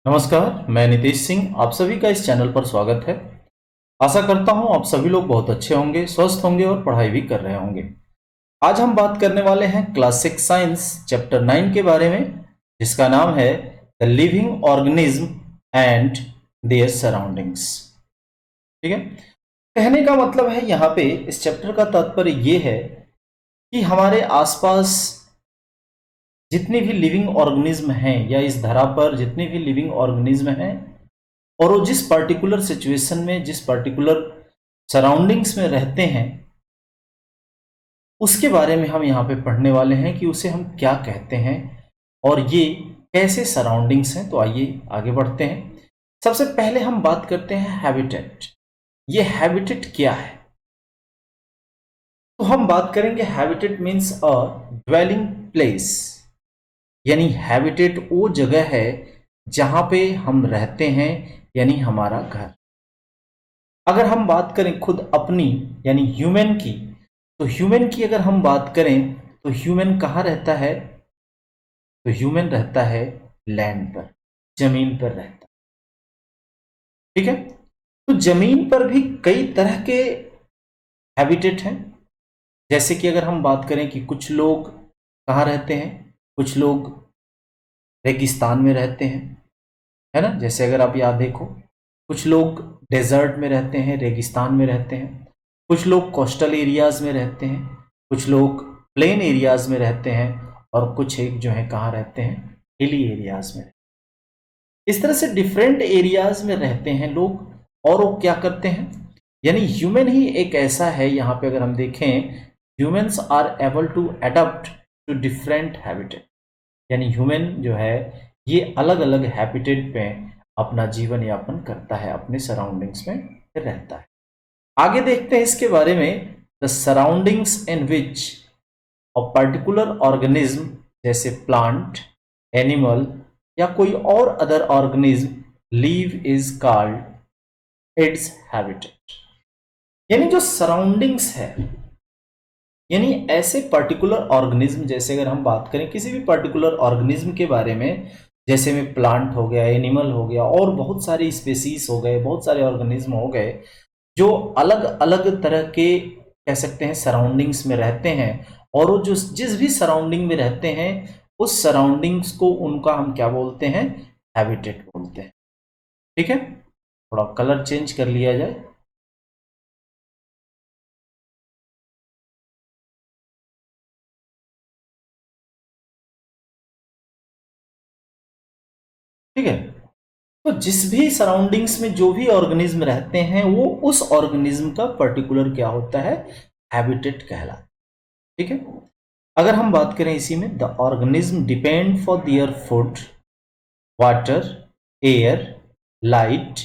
नमस्कार, मैं नितेश सिंह। आप सभी का इस चैनल पर स्वागत है। आशा करता हूं आप सभी लोग बहुत अच्छे होंगे, स्वस्थ होंगे और पढ़ाई भी कर रहे होंगे। आज हम बात करने वाले हैं क्लास 6 साइंस चैप्टर 9 के बारे में, जिसका नाम है the living organism and there surroundings. ठीक है। कहने का मतलब है यहाँ पे इस चैप्टर का तात्पर्य ये है कि हमारे आसपास जितने भी लिविंग ऑर्गेनिज्म हैं या इस धरा पर जितने भी लिविंग ऑर्गेनिज्म हैं और वो जिस पर्टिकुलर सिचुएशन में, जिस पर्टिकुलर सराउंडिंग्स में रहते हैं, उसके बारे में हम यहाँ पे पढ़ने वाले हैं कि उसे हम क्या कहते हैं और ये कैसे सराउंडिंग्स हैं। तो आइए आगे बढ़ते हैं। सबसे पहले हम बात करते हैं हैबिटेट। ये हैबिटेट क्या है? तो हम बात करेंगे हैबिटेट मीन्स अ ड्वेलिंग प्लेस, यानी हैबिटेट वो जगह है जहां पे हम रहते हैं, यानी हमारा घर। अगर हम बात करें खुद अपनी यानी ह्यूमन की, तो ह्यूमन की अगर हम बात करें तो ह्यूमन कहाँ रहता है? तो ह्यूमन रहता है लैंड पर, जमीन पर रहता है। ठीक है। तो जमीन पर भी कई तरह के हैबिटेट हैं। जैसे कि अगर हम बात करें कि कुछ लोग कहाँ रहते हैं, कुछ लोग रेगिस्तान में रहते हैं, है ना। जैसे अगर आप यहाँ देखो, कुछ लोग डेजर्ट में रहते हैं, रेगिस्तान में रहते हैं, कुछ लोग कोस्टल एरियाज में रहते हैं, कुछ लोग प्लेन एरियाज में रहते हैं और कुछ एक जो है कहाँ रहते हैं, हिली एरियाज में। इस तरह से डिफरेंट एरियाज में रहते हैं लोग। और वो क्या करते हैं, यानी ह्यूमन ही एक ऐसा है, यहाँ पे अगर हम देखें, humans are able to adopt to different habitat, यानी ह्यूमन जो है ये अलग अलग हैबिटेट पे अपना जीवन यापन करता है, अपने सराउंडिंग्स में रहता है। आगे देखते हैं इसके बारे में, the surroundings in which a particular organism, जैसे प्लांट, एनिमल या कोई और other organism leave is called its habitat. यानी जो सराउंडिंग्स है, यानी ऐसे पर्टिकुलर ऑर्गेनिज्म, जैसे अगर हम बात करें किसी भी पर्टिकुलर ऑर्गेनिज्म के बारे में, जैसे में प्लांट हो गया, एनिमल हो गया और बहुत सारे स्पेसीज हो गए, बहुत सारे ऑर्गेनिज्म हो गए, जो अलग अलग तरह के कह सकते हैं सराउंडिंग्स में रहते हैं। और वो जो जिस भी सराउंडिंग में रहते हैं, उस सराउंडिंग्स को उनका हम क्या बोलते हैं, हैबिटेट बोलते हैं। ठीक है। थोड़ा कलर चेंज कर लिया जाए। ठीक है। तो जिस भी सराउंडिंग्स में जो भी ऑर्गेनिज्म रहते हैं, वो उस ऑर्गेनिज्म का पर्टिकुलर क्या होता है, हैबिटेट कहलाता है। ठीक है। अगर हम बात करें इसी में, the organism depend for their food, water, air, light,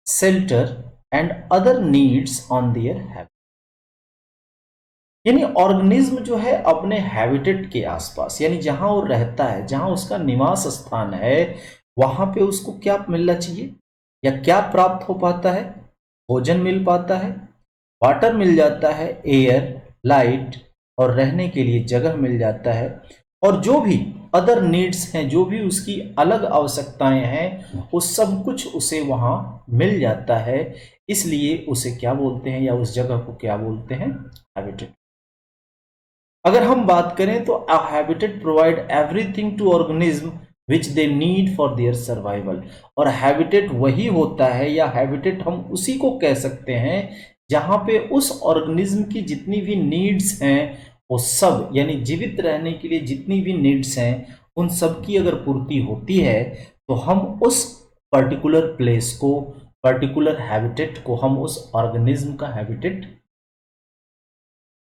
shelter and other needs on their habit. यानी ऑर्गेनिज्म जो है अपने हैबिटेट के आसपास, यानी जहां वो रहता है, जहां उसका निवास स्थान है, वहां पे उसको क्या मिलना चाहिए या क्या प्राप्त हो पाता है? भोजन मिल पाता है, वाटर मिल जाता है, एयर, लाइट और रहने के लिए जगह मिल जाता है। और जो भी अदर नीड्स हैं, जो भी उसकी अलग आवश्यकताएं हैं, वो सब कुछ उसे वहां मिल जाता है। इसलिए उसे क्या बोलते हैं या उस जगह को क्या बोलते हैं, हैबिटेट। अगर हम बात करें तो a habitat provide everything to organism which they need for their survival. और हैबिटेट वही होता है, या हैबिटेट हम उसी को कह सकते हैं जहां पे उस ऑर्गेनिज्म की जितनी भी नीड्स हैं, वो सब, यानी जीवित रहने के लिए जितनी भी नीड्स हैं, उन सब की अगर पूर्ति होती है, तो हम उस पर्टिकुलर प्लेस को, पर्टिकुलर हैबिटेट को हम उस ऑर्गेनिज्म का हैबिटेट।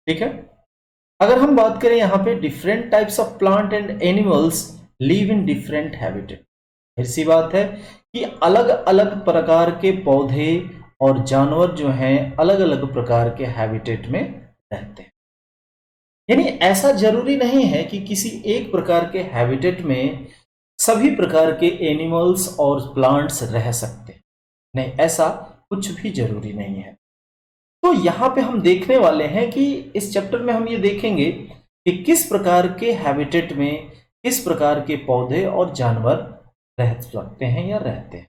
ठीक है। अगर हम बात करें यहाँ पे, different types of plant and animals live in different habitat. ऐसी बात है कि अलग अलग प्रकार के पौधे और जानवर जो हैं अलग अलग प्रकार के हैबिटेट में रहते हैं। यानी ऐसा जरूरी नहीं है कि किसी एक प्रकार के हैबिटेट में सभी प्रकार के एनिमल्स और प्लांट्स रह सकते हैं। नहीं, ऐसा कुछ भी जरूरी नहीं है। तो यहां पे हम देखने वाले हैं कि इस चैप्टर में हम ये देखेंगे कि किस प्रकार के हैबिटेट में किस प्रकार के पौधे और जानवर रह सकते हैं या रहते हैं।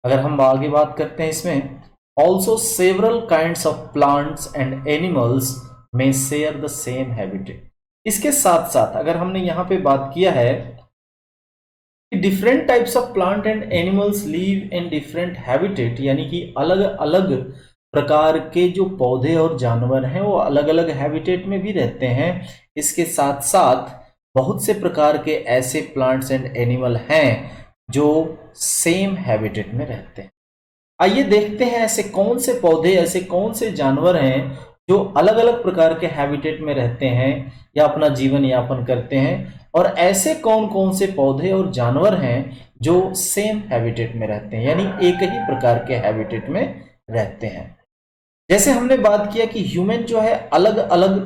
अगर हम आगे बात करते हैं इसमें, also several kinds of plants and animals में शेयर द सेम हैबिटेट। इसके साथ साथ अगर हमने यहाँ पे बात किया है कि different types of plant and animals leave in different habitat, यानी कि अलग अलग प्रकार के जो पौधे और जानवर हैं वो अलग अलग हैबिटेट में भी रहते हैं। इसके साथ साथ बहुत से प्रकार के ऐसे प्लांट्स एंड एनिमल हैं जो सेम हैबिटेट में रहते हैं। आइए देखते हैं ऐसे कौन से पौधे, ऐसे कौन से जानवर हैं जो अलग अलग प्रकार के हैबिटेट में रहते हैं या अपना जीवन यापन करते हैं, और ऐसे कौन कौन से पौधे और जानवर हैं जो सेम हैबिटेट में रहते हैं, यानी एक ही प्रकार के हैबिटेट में रहते हैं। जैसे हमने बात किया कि ह्यूमन जो है अलग अलग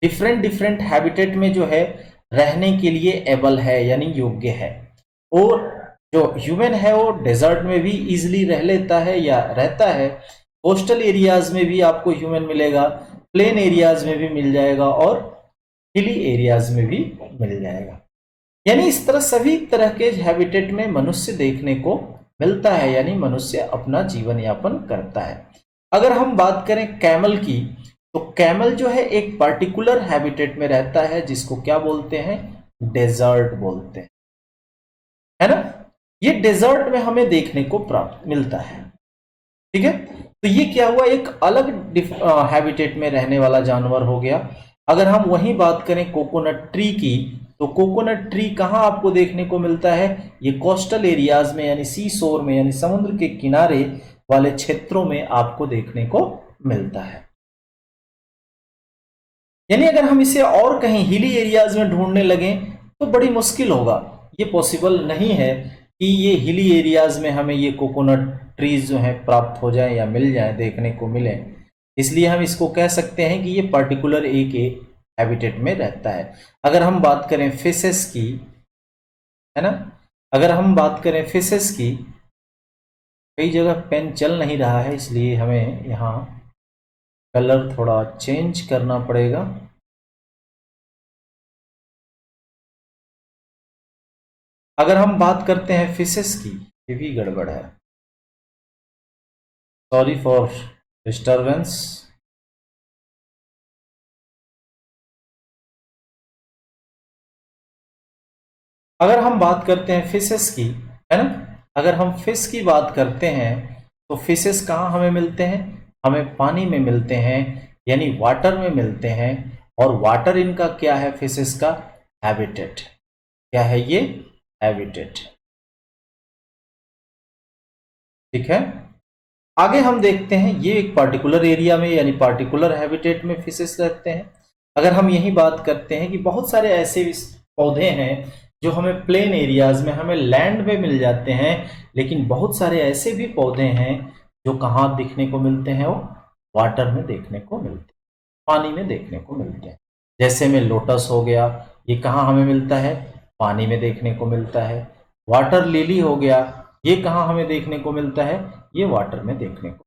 डिफरेंट डिफरेंट हैबिटेट में जो है रहने के लिए एबल है, यानी योग्य है। और जो ह्यूमन है वो डेजर्ट में भी इजिली रह लेता है या रहता है, कोस्टल एरियाज में भी आपको ह्यूमन मिलेगा, प्लेन एरियाज में भी मिल जाएगा और हिली एरियाज में भी मिल जाएगा। यानी इस तरह सभी तरह के हैबिटेट में मनुष्य देखने को मिलता है, यानी मनुष्य अपना जीवन यापन करता है। अगर हम बात करें कैमल की, तो कैमल जो है एक पर्टिकुलर हैबिटेट में रहता है जिसको क्या बोलते हैं, डेजर्ट बोलते हैं, है ना। ये डेजर्ट में हमें देखने को प्राप्त मिलता है, ठीक है। तो ये क्या हुआ, एक अलग हैबिटेट में रहने वाला जानवर हो गया। अगर हम वही बात करें कोकोनट ट्री की, तो कोकोनट ट्री कहां आपको देखने को मिलता है, ये कोस्टल एरियाज में, यानी सी शोर में, यानी समुद्र के किनारे वाले क्षेत्रों में आपको देखने को मिलता है। यानी अगर हम इसे और कहीं हिली एरियाज में ढूंढने लगे तो बड़ी मुश्किल होगा, ये पॉसिबल नहीं है कि ये हिली एरियाज में हमें ये कोकोनट ट्रीज जो है प्राप्त हो जाए या मिल जाए, देखने को मिले। इसलिए हम इसको कह सकते हैं कि ये पर्टिकुलर एक हैबिटेट में रहता है। अगर हम बात करें फिशेस की, है ना, अगर हम बात करें फिशेस की, कई जगह पेन चल नहीं रहा है इसलिए हमें यहाँ कलर थोड़ा चेंज करना पड़ेगा। अगर हम बात करते हैं फिशेस की, ये भी गड़बड़ है, सॉरी फॉर डिस्टरबेंस। अगर हम बात करते हैं फिशेस की, है ना, अगर हम फिश की बात करते हैं तो फिशेस कहाँ हमें मिलते हैं, हमें पानी में मिलते हैं, यानी वाटर में मिलते हैं। और वाटर इनका क्या है, फिशेस का हैबिटेट क्या है, ये हैबिटेट, ठीक है। आगे हम देखते हैं ये एक पर्टिकुलर एरिया में यानी पर्टिकुलर हैबिटेट में फिशेस रहते हैं। अगर हम यही बात करते हैं कि बहुत सारे ऐसे पौधे हैं जो हमें प्लेन एरियाज में, हमें लैंड में मिल जाते हैं, लेकिन बहुत सारे ऐसे भी पौधे हैं जो कहाँ दिखने को मिलते हैं, वो वाटर में देखने को मिलते हैं, पानी में देखने को मिलते हैं। जैसे में लोटस हो गया, ये कहाँ हमें मिलता है, पानी में देखने को मिलता है। वाटर लिली हो गया, ये कहाँ हमें देखने को मिलता है, ये वाटर में देखने को।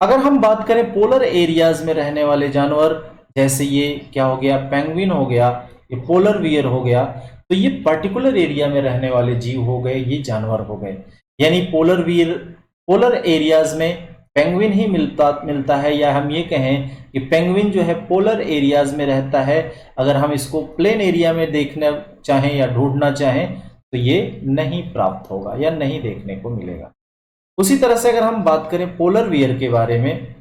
अगर हम बात करें पोलर एरियाज में रहने वाले जानवर, जैसे ये क्या हो गया, पेंगुइन हो गया, ये पोलर बियर हो गया, तो ये पर्टिकुलर एरिया में रहने वाले जीव हो गए, ये जानवर हो गए। यानी पोलर बियर, पोलर एरियाज में पेंगुइन ही मिलता मिलता है, या हम ये कहें कि पेंगुइन जो है पोलर एरियाज में रहता है। अगर हम इसको प्लेन एरिया में देखना चाहें या ढूंढना चाहें तो ये नहीं प्राप्त होगा या नहीं देखने को मिलेगा। उसी तरह से अगर हम बात करें पोलर बियर के बारे में,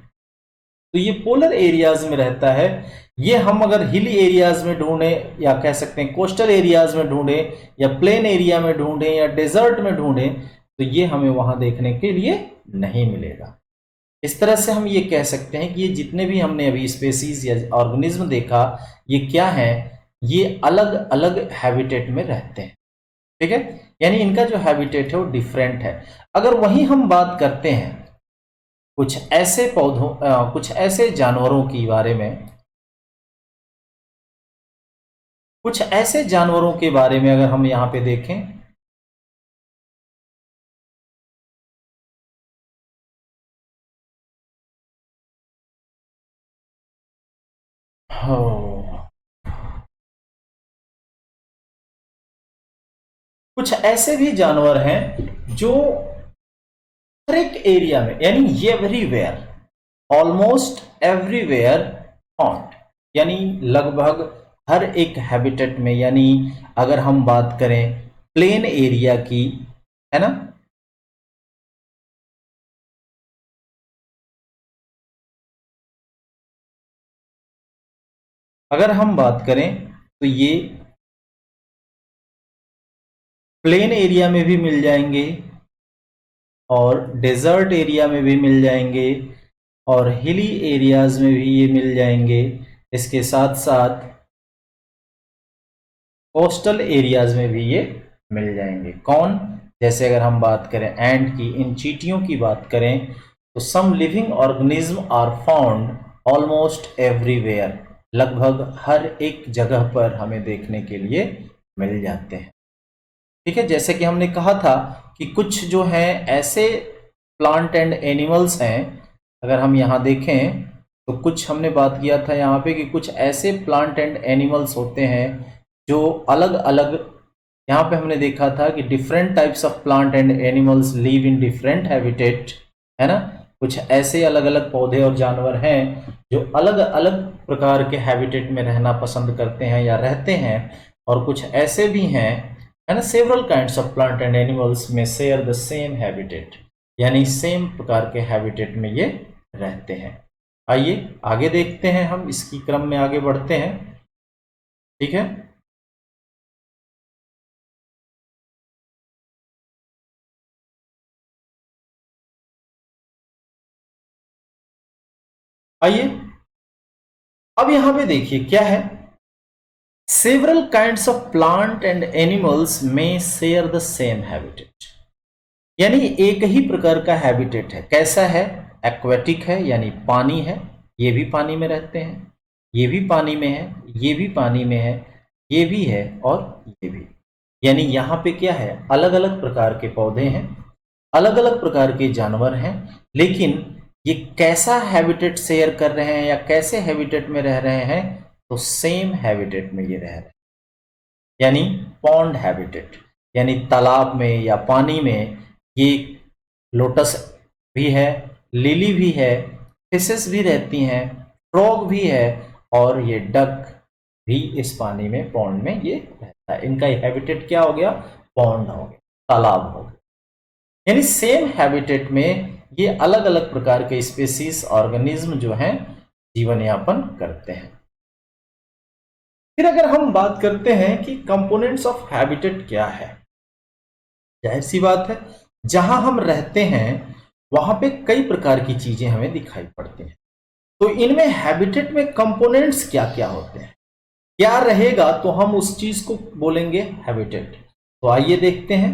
तो ये पोलर एरियाज में रहता है। ये हम अगर हिली एरियाज में ढूंढे, या कह सकते हैं कोस्टल एरियाज में ढूंढे, या प्लेन एरिया में ढूंढे, या डेजर्ट में ढूंढे, तो ये हमें वहां देखने के लिए नहीं मिलेगा। इस तरह से हम ये कह सकते हैं कि ये जितने भी हमने अभी स्पेसीज या ऑर्गेनिज्म देखा, ये क्या है, ये अलग अलग हैबिटेट में रहते हैं, ठीक है। यानी इनका जो हैबिटेट है वो डिफरेंट है। अगर वहीं हम बात करते हैं कुछ ऐसे पौधों, कुछ ऐसे जानवरों के बारे में, कुछ ऐसे जानवरों के बारे में अगर हम यहाँ पे देखें, हो कुछ ऐसे भी जानवर हैं जो हर एक एरिया में यानी एवरीवेयर, ऑलमोस्ट एवरीवेयर फाउंड, यानी लगभग हर एक हैबिटेट में, यानी अगर हम बात करें प्लेन एरिया की, है ना, अगर हम बात करें तो ये प्लेन एरिया में भी मिल जाएंगे और डेजर्ट एरिया में भी मिल जाएंगे और हिली एरियाज में भी ये मिल जाएंगे। इसके साथ साथ कोस्टल एरियाज में भी ये मिल जाएंगे। कौन? जैसे अगर हम बात करें एंट की, इन चींटियों की बात करें तो some living organism are found almost everywhere, लगभग हर एक जगह पर हमें देखने के लिए मिल जाते हैं। ठीक है, जैसे कि हमने कहा था कि कुछ जो हैं ऐसे प्लांट एंड एनिमल्स हैं, अगर हम यहाँ देखें तो कुछ हमने बात किया था यहाँ पे कि कुछ ऐसे प्लांट एंड एनिमल्स होते हैं जो अलग अलग, यहाँ पे हमने देखा था कि different types of plant and animals live in different habitat, है ना। कुछ ऐसे अलग अलग पौधे और जानवर हैं जो अलग अलग प्रकार के हैबिटेट में रहना पसंद करते हैं या रहते हैं, और कुछ ऐसे भी हैं, है ना, several kinds of plant and animals में शेयर द सेम हैबिटेट, यानी सेम प्रकार के हैबिटेट में ये रहते हैं। आइए आगे देखते हैं, हम इसकी क्रम में आगे बढ़ते हैं। ठीक है, आइए अब यहां पे देखिए क्या है, several kinds of plant and animals में शेयर द सेम हैबिटेट, यानी एक ही प्रकार का हैबिटेट है। कैसा है? एक्वेटिक है, यानी पानी है, ये भी पानी में रहते हैं, ये भी पानी में है, ये भी पानी में है, ये भी है और ये भी, यानी यहाँ पे क्या है, अलग अलग प्रकार के पौधे हैं, अलग अलग प्रकार के जानवर हैं, लेकिन ये कैसा हैबिटेट शेयर कर रहे हैं या कैसे हैबिटेट में रह रहे हैं, तो सेम हैबिटेट में ये रह रहे हैं, यानी पॉन्ड हैबिटेट, यानी तालाब में या पानी में ये लोटस भी है, लिली भी है, फिशेस भी रहती हैं, फ्रॉग भी है, और ये डक भी इस पानी में, पॉन्ड में ये रहता है। इनका हैबिटेट क्या हो गया? पॉन्ड हो गया, तालाब हो गया, यानी सेम हैबिटेट में ये अलग अलग प्रकार के स्पेसीज ऑर्गेनिज्म जो हैं जीवन यापन करते हैं। फिर अगर हम बात करते हैं कि कंपोनेंट्स ऑफ हैबिटेट क्या है, जाहिर सी बात है जहां हम रहते हैं वहां पे कई प्रकार की चीजें हमें दिखाई पड़ती हैं, तो इनमें हैबिटेट में कंपोनेंट्स क्या क्या होते हैं, क्या रहेगा, तो हम उस चीज को बोलेंगे हैबिटेट। तो आइए देखते हैं,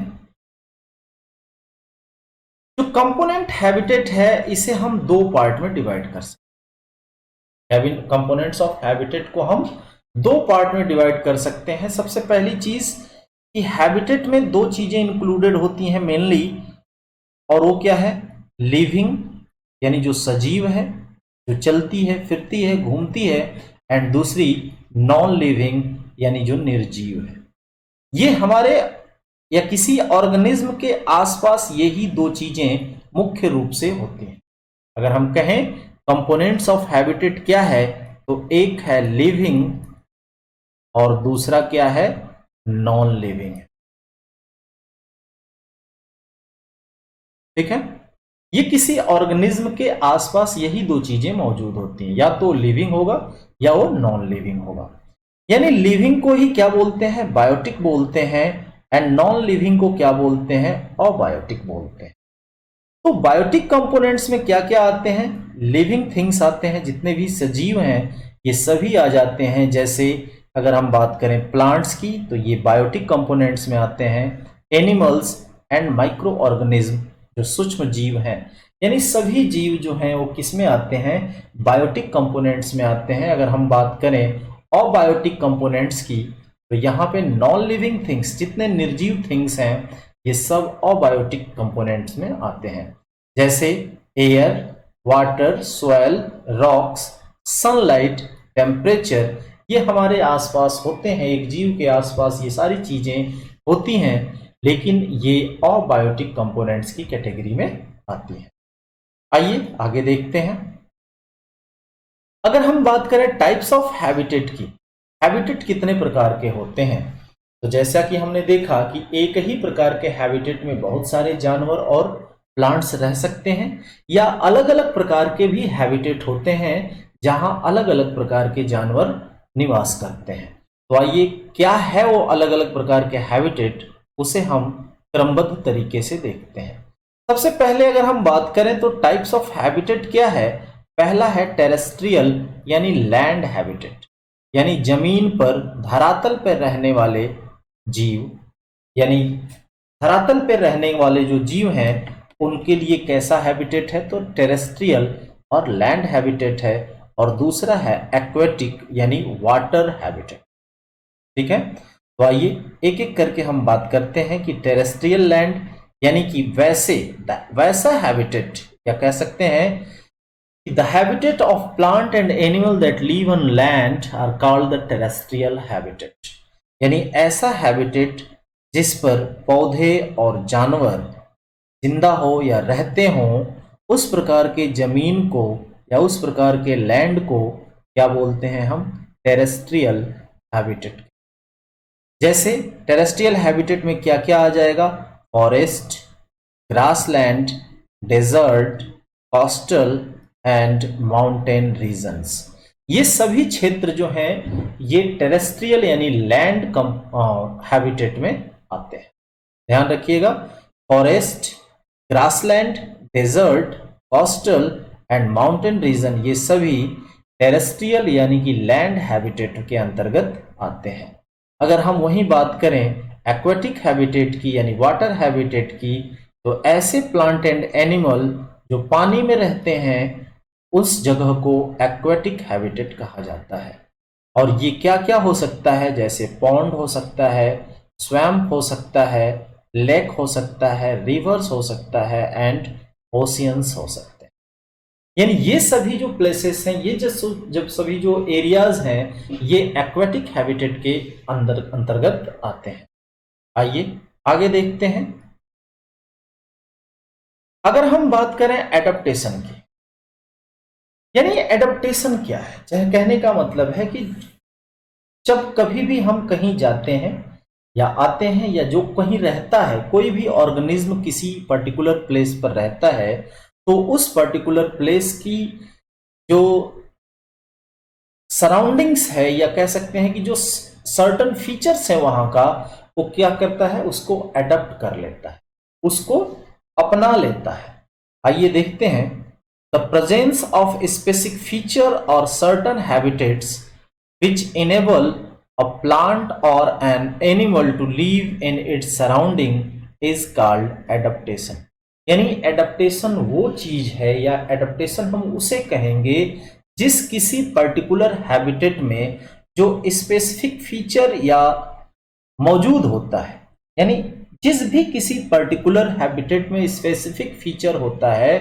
जो कंपोनेंट हैबिटेट है इसे हम दो पार्ट में डिवाइड कर सकते हैं। कंपोनेंट्स ऑफ हैबिटेट को हम दो पार्ट में डिवाइड कर सकते हैं। सबसे पहली चीज कि हैबिटेट में दो चीजें इंक्लूडेड होती हैं मेनली, और वो क्या है? लिविंग, यानी जो सजीव है, जो चलती है, फिरती है, घूमती है, एंड दूसरी नॉन लिविंग, यानी जो निर्जीव है। ये हमारे या किसी ऑर्गेनिज्म के आसपास यही दो चीजें मुख्य रूप से होती हैं। अगर हम कहें कंपोनेंट्स ऑफ हैबिटेट क्या है, तो एक है लिविंग और दूसरा क्या है? Non living. ठीक है, ये किसी ऑर्गेनिज्म के आसपास यही दो चीजें मौजूद होती हैं, या तो लिविंग होगा या वो नॉन लिविंग होगा। यानी लिविंग को ही क्या बोलते हैं? बायोटिक बोलते हैं, एंड नॉन लिविंग को क्या बोलते हैं? अबायोटिक बोलते हैं। तो बायोटिक कंपोनेंट्स में क्या क्या आते हैं? लिविंग थिंग्स आते हैं, जितने भी सजीव हैं ये सभी आ जाते हैं। जैसे अगर हम बात करें प्लांट्स की, तो ये बायोटिक कंपोनेंट्स में आते हैं। एनिमल्स एंड माइक्रो ऑर्गेनिज्म, जो सूक्ष्म जीव हैं, यानी सभी जीव जो हैं वो किस में आते हैं? बायोटिक कंपोनेंट्स में आते हैं। अगर हम बात करें अबायोटिक कंपोनेंट्स की, तो यहाँ पे नॉन लिविंग थिंग्स, जितने निर्जीव थिंग्स हैं, ये सब अबायोटिक कंपोनेंट्स में आते हैं। जैसे air, water, soil, rocks, sunlight, temperature, ये हमारे आसपास होते हैं, एक जीव के आसपास ये सारी चीजें होती हैं। लेकिन ये अबायोटिक कंपोनेंट्स की कैटेगरी में आती है। आइए आगे देखते हैं। अगर हम बात करें टाइप्स ऑफ हैबिटेट की, हैबिटेट कितने प्रकार के होते हैं, तो जैसा कि हमने देखा कि एक ही प्रकार के हैबिटेट में बहुत सारे जानवर और प्लांट्स रह सकते हैं, या अलग अलग प्रकार के भी हैबिटेट होते हैं जहां अलग अलग प्रकार के जानवर निवास करते हैं। तो आइए क्या है वो अलग अलग प्रकार के हैबिटेट, उसे हम क्रमबद्ध तरीके से देखते हैं। सबसे पहले अगर हम बात करें तो टाइप्स ऑफ हैबिटेट क्या है। पहला है टेरेस्ट्रियल यानी लैंड हैबिटेट, यानी जमीन पर धरातल पर रहने वाले जीव, यानी धरातल पर रहने वाले जो जीव हैं उनके लिए कैसा हैबिटेट है, तो टेरेस्ट्रियल और लैंड हैबिटेट है। और दूसरा है एक्वेटिक यानी वाटर हैबिटेट। ठीक है, तो आइए एक एक करके हम बात करते हैं कि टेरेस्ट्रियल लैंड यानी कि वैसा हैबिटेट, या कह सकते हैं the habitat of plant and animal that live on land are called the terrestrial habitat, यानी ऐसा हैबिटेट जिस पर पौधे और जानवर जिंदा हो या रहते हों, उस प्रकार के जमीन को या उस प्रकार के लैंड को क्या बोलते हैं हम, टेरेस्ट्रियल हैबिटेट। जैसे टेरेस्ट्रियल हैबिटेट में क्या क्या आ जाएगा, forest, grassland, desert, coastal and mountain regions. ये सभी क्षेत्र जो हैं ये टेरेस्ट्रियल यानी लैंड हैबिटेट में आते हैं। ध्यान रखिएगा, forest, grassland, desert, coastal and mountain region, ये सभी टेरेस्ट्रियल यानी कि लैंड हैबिटेट के अंतर्गत आते हैं। अगर हम वही बात करें एक्वेटिक हैबिटेट की यानी वाटर हैबिटेट की, तो ऐसे प्लांट एंड एनिमल जो पानी में रहते हैं उस जगह को एक्वेटिक हैबिटेट कहा जाता है। और ये क्या क्या हो सकता है, जैसे पॉन्ड हो सकता है, स्वैम्प हो सकता है, लेक हो सकता है, रिवर्स हो सकता है एंड ओशियंस हो सकते हैं। यानी ये सभी जो प्लेसेस हैं, ये जब सभी जो एरियाज हैं ये एक्वेटिक हैबिटेट के अंतर्गत आते हैं। आइए आगे देखते हैं। अगर हम बात करें एडेप्टेशन की, यानी एडेप्टेशन क्या है, चाहे कहने का मतलब है कि जब कभी भी हम कहीं जाते हैं या आते हैं, या जो कहीं रहता है, कोई भी ऑर्गेनिज्म किसी पर्टिकुलर प्लेस पर रहता है, तो उस पर्टिकुलर प्लेस की जो सराउंडिंग्स है, या कह सकते हैं कि जो सर्टन फीचर्स है वहां का, वो क्या करता है, उसको एडप्ट कर लेता है, उसको अपना लेता है। आइए देखते हैं। The presence of a specific feature or certain habitats which enable a plant or an animal to live in its surrounding is called adaptation। यानी एडेप्टेशन वो चीज है, या एडेप्टेशन हम उसे कहेंगे जिस किसी पर्टिकुलर हैबिटेट में जो स्पेसिफिक फीचर या मौजूद होता है, यानी जिस भी किसी पर्टिकुलर हैबिटेट में स्पेसिफिक फीचर होता है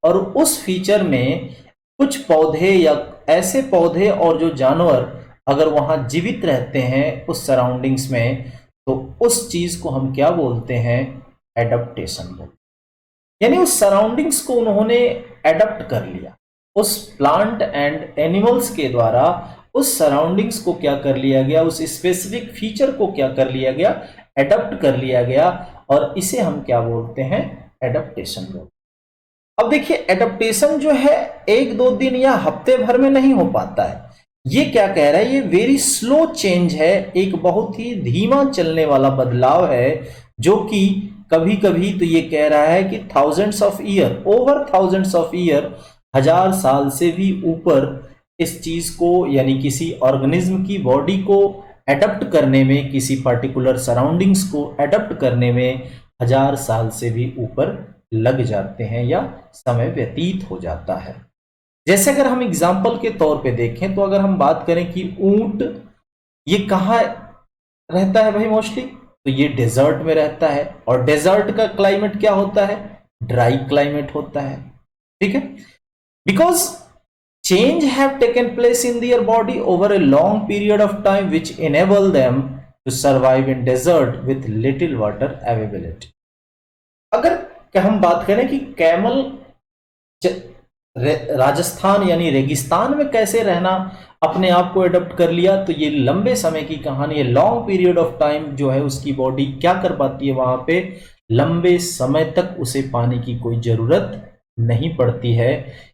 और उस फीचर में कुछ पौधे या ऐसे पौधे और जो जानवर अगर वहां जीवित रहते हैं उस सराउंडिंग्स में, तो उस चीज को हम क्या बोलते हैं, एडप्टेशन बोलते हैं। यानी उस सराउंडिंग्स को उन्होंने एडप्ट कर लिया, उस प्लांट एंड एनिमल्स के द्वारा उस सराउंडिंग्स को क्या कर लिया गया, उस स्पेसिफिक फीचर को क्या कर लिया गया, एडप्ट कर लिया गया, और इसे हम क्या बोलते हैं, एडप्टेशन बोलते हैं। अब देखिए एडप्टेशन जो है एक दो दिन या हफ्ते भर में नहीं हो पाता है। ये क्या कह रहा है, ये वेरी स्लो चेंज है, एक बहुत ही धीमा चलने वाला बदलाव है, जो कि कभी कभी तो ये कह रहा है कि thousands of year, over thousands of year, 1000 साल से भी ऊपर इस चीज को, यानी किसी ऑर्गेनिज्म की बॉडी को एडप्ट करने में, किसी पर्टिकुलर सराउंडिंग्स को एडप्ट करने में 1000 साल से भी ऊपर लग जाते हैं या समय व्यतीत हो जाता है। जैसे अगर हम एग्जाम्पल के तौर पे देखें, तो अगर हम बात करें कि ऊंट ये कहाँ रहता है भाई मोस्टली, तो ये डेजर्ट में रहता है, और डेजर्ट का क्लाइमेट क्या होता है, ड्राई क्लाइमेट होता है। ठीक है, because change have taken place in their body over a long period of time which enable them to survive in desert with little water availability. अगर हम बात करें कि कैमल राजस्थान यानी रेगिस्तान में कैसे रहना अपने आप को एडप्ट कर लिया, तो ये लंबे समय की कहानी है। लॉन्ग पीरियड ऑफ टाइम जो है उसकी बॉडी क्या कर पाती है, वहां पे लंबे समय तक उसे पानी की कोई जरूरत नहीं पड़ती है।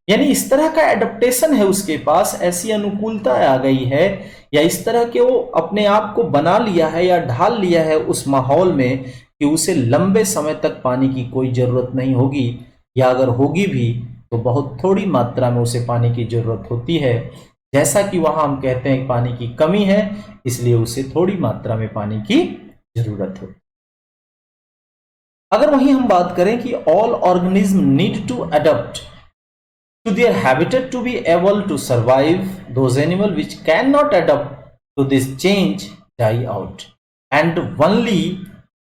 यानी इस तरह का एडप्टेशन है उसके पास, ऐसी अनुकूलता आ गई है या इस तरह के वो अपने आप को बना लिया है या ढाल लिया है उस माहौल में कि उसे लंबे समय तक पानी की कोई जरूरत नहीं होगी, या अगर होगी भी तो बहुत थोड़ी मात्रा में उसे पानी की जरूरत होती है। जैसा कि वहां हम कहते हैं पानी की कमी है, इसलिए उसे थोड़ी मात्रा में पानी की जरूरत होती है। अगर वहीं हम बात करें कि all organism need to adopt to their habitat to be able to survive, those animal which can not adopt to this change die out and only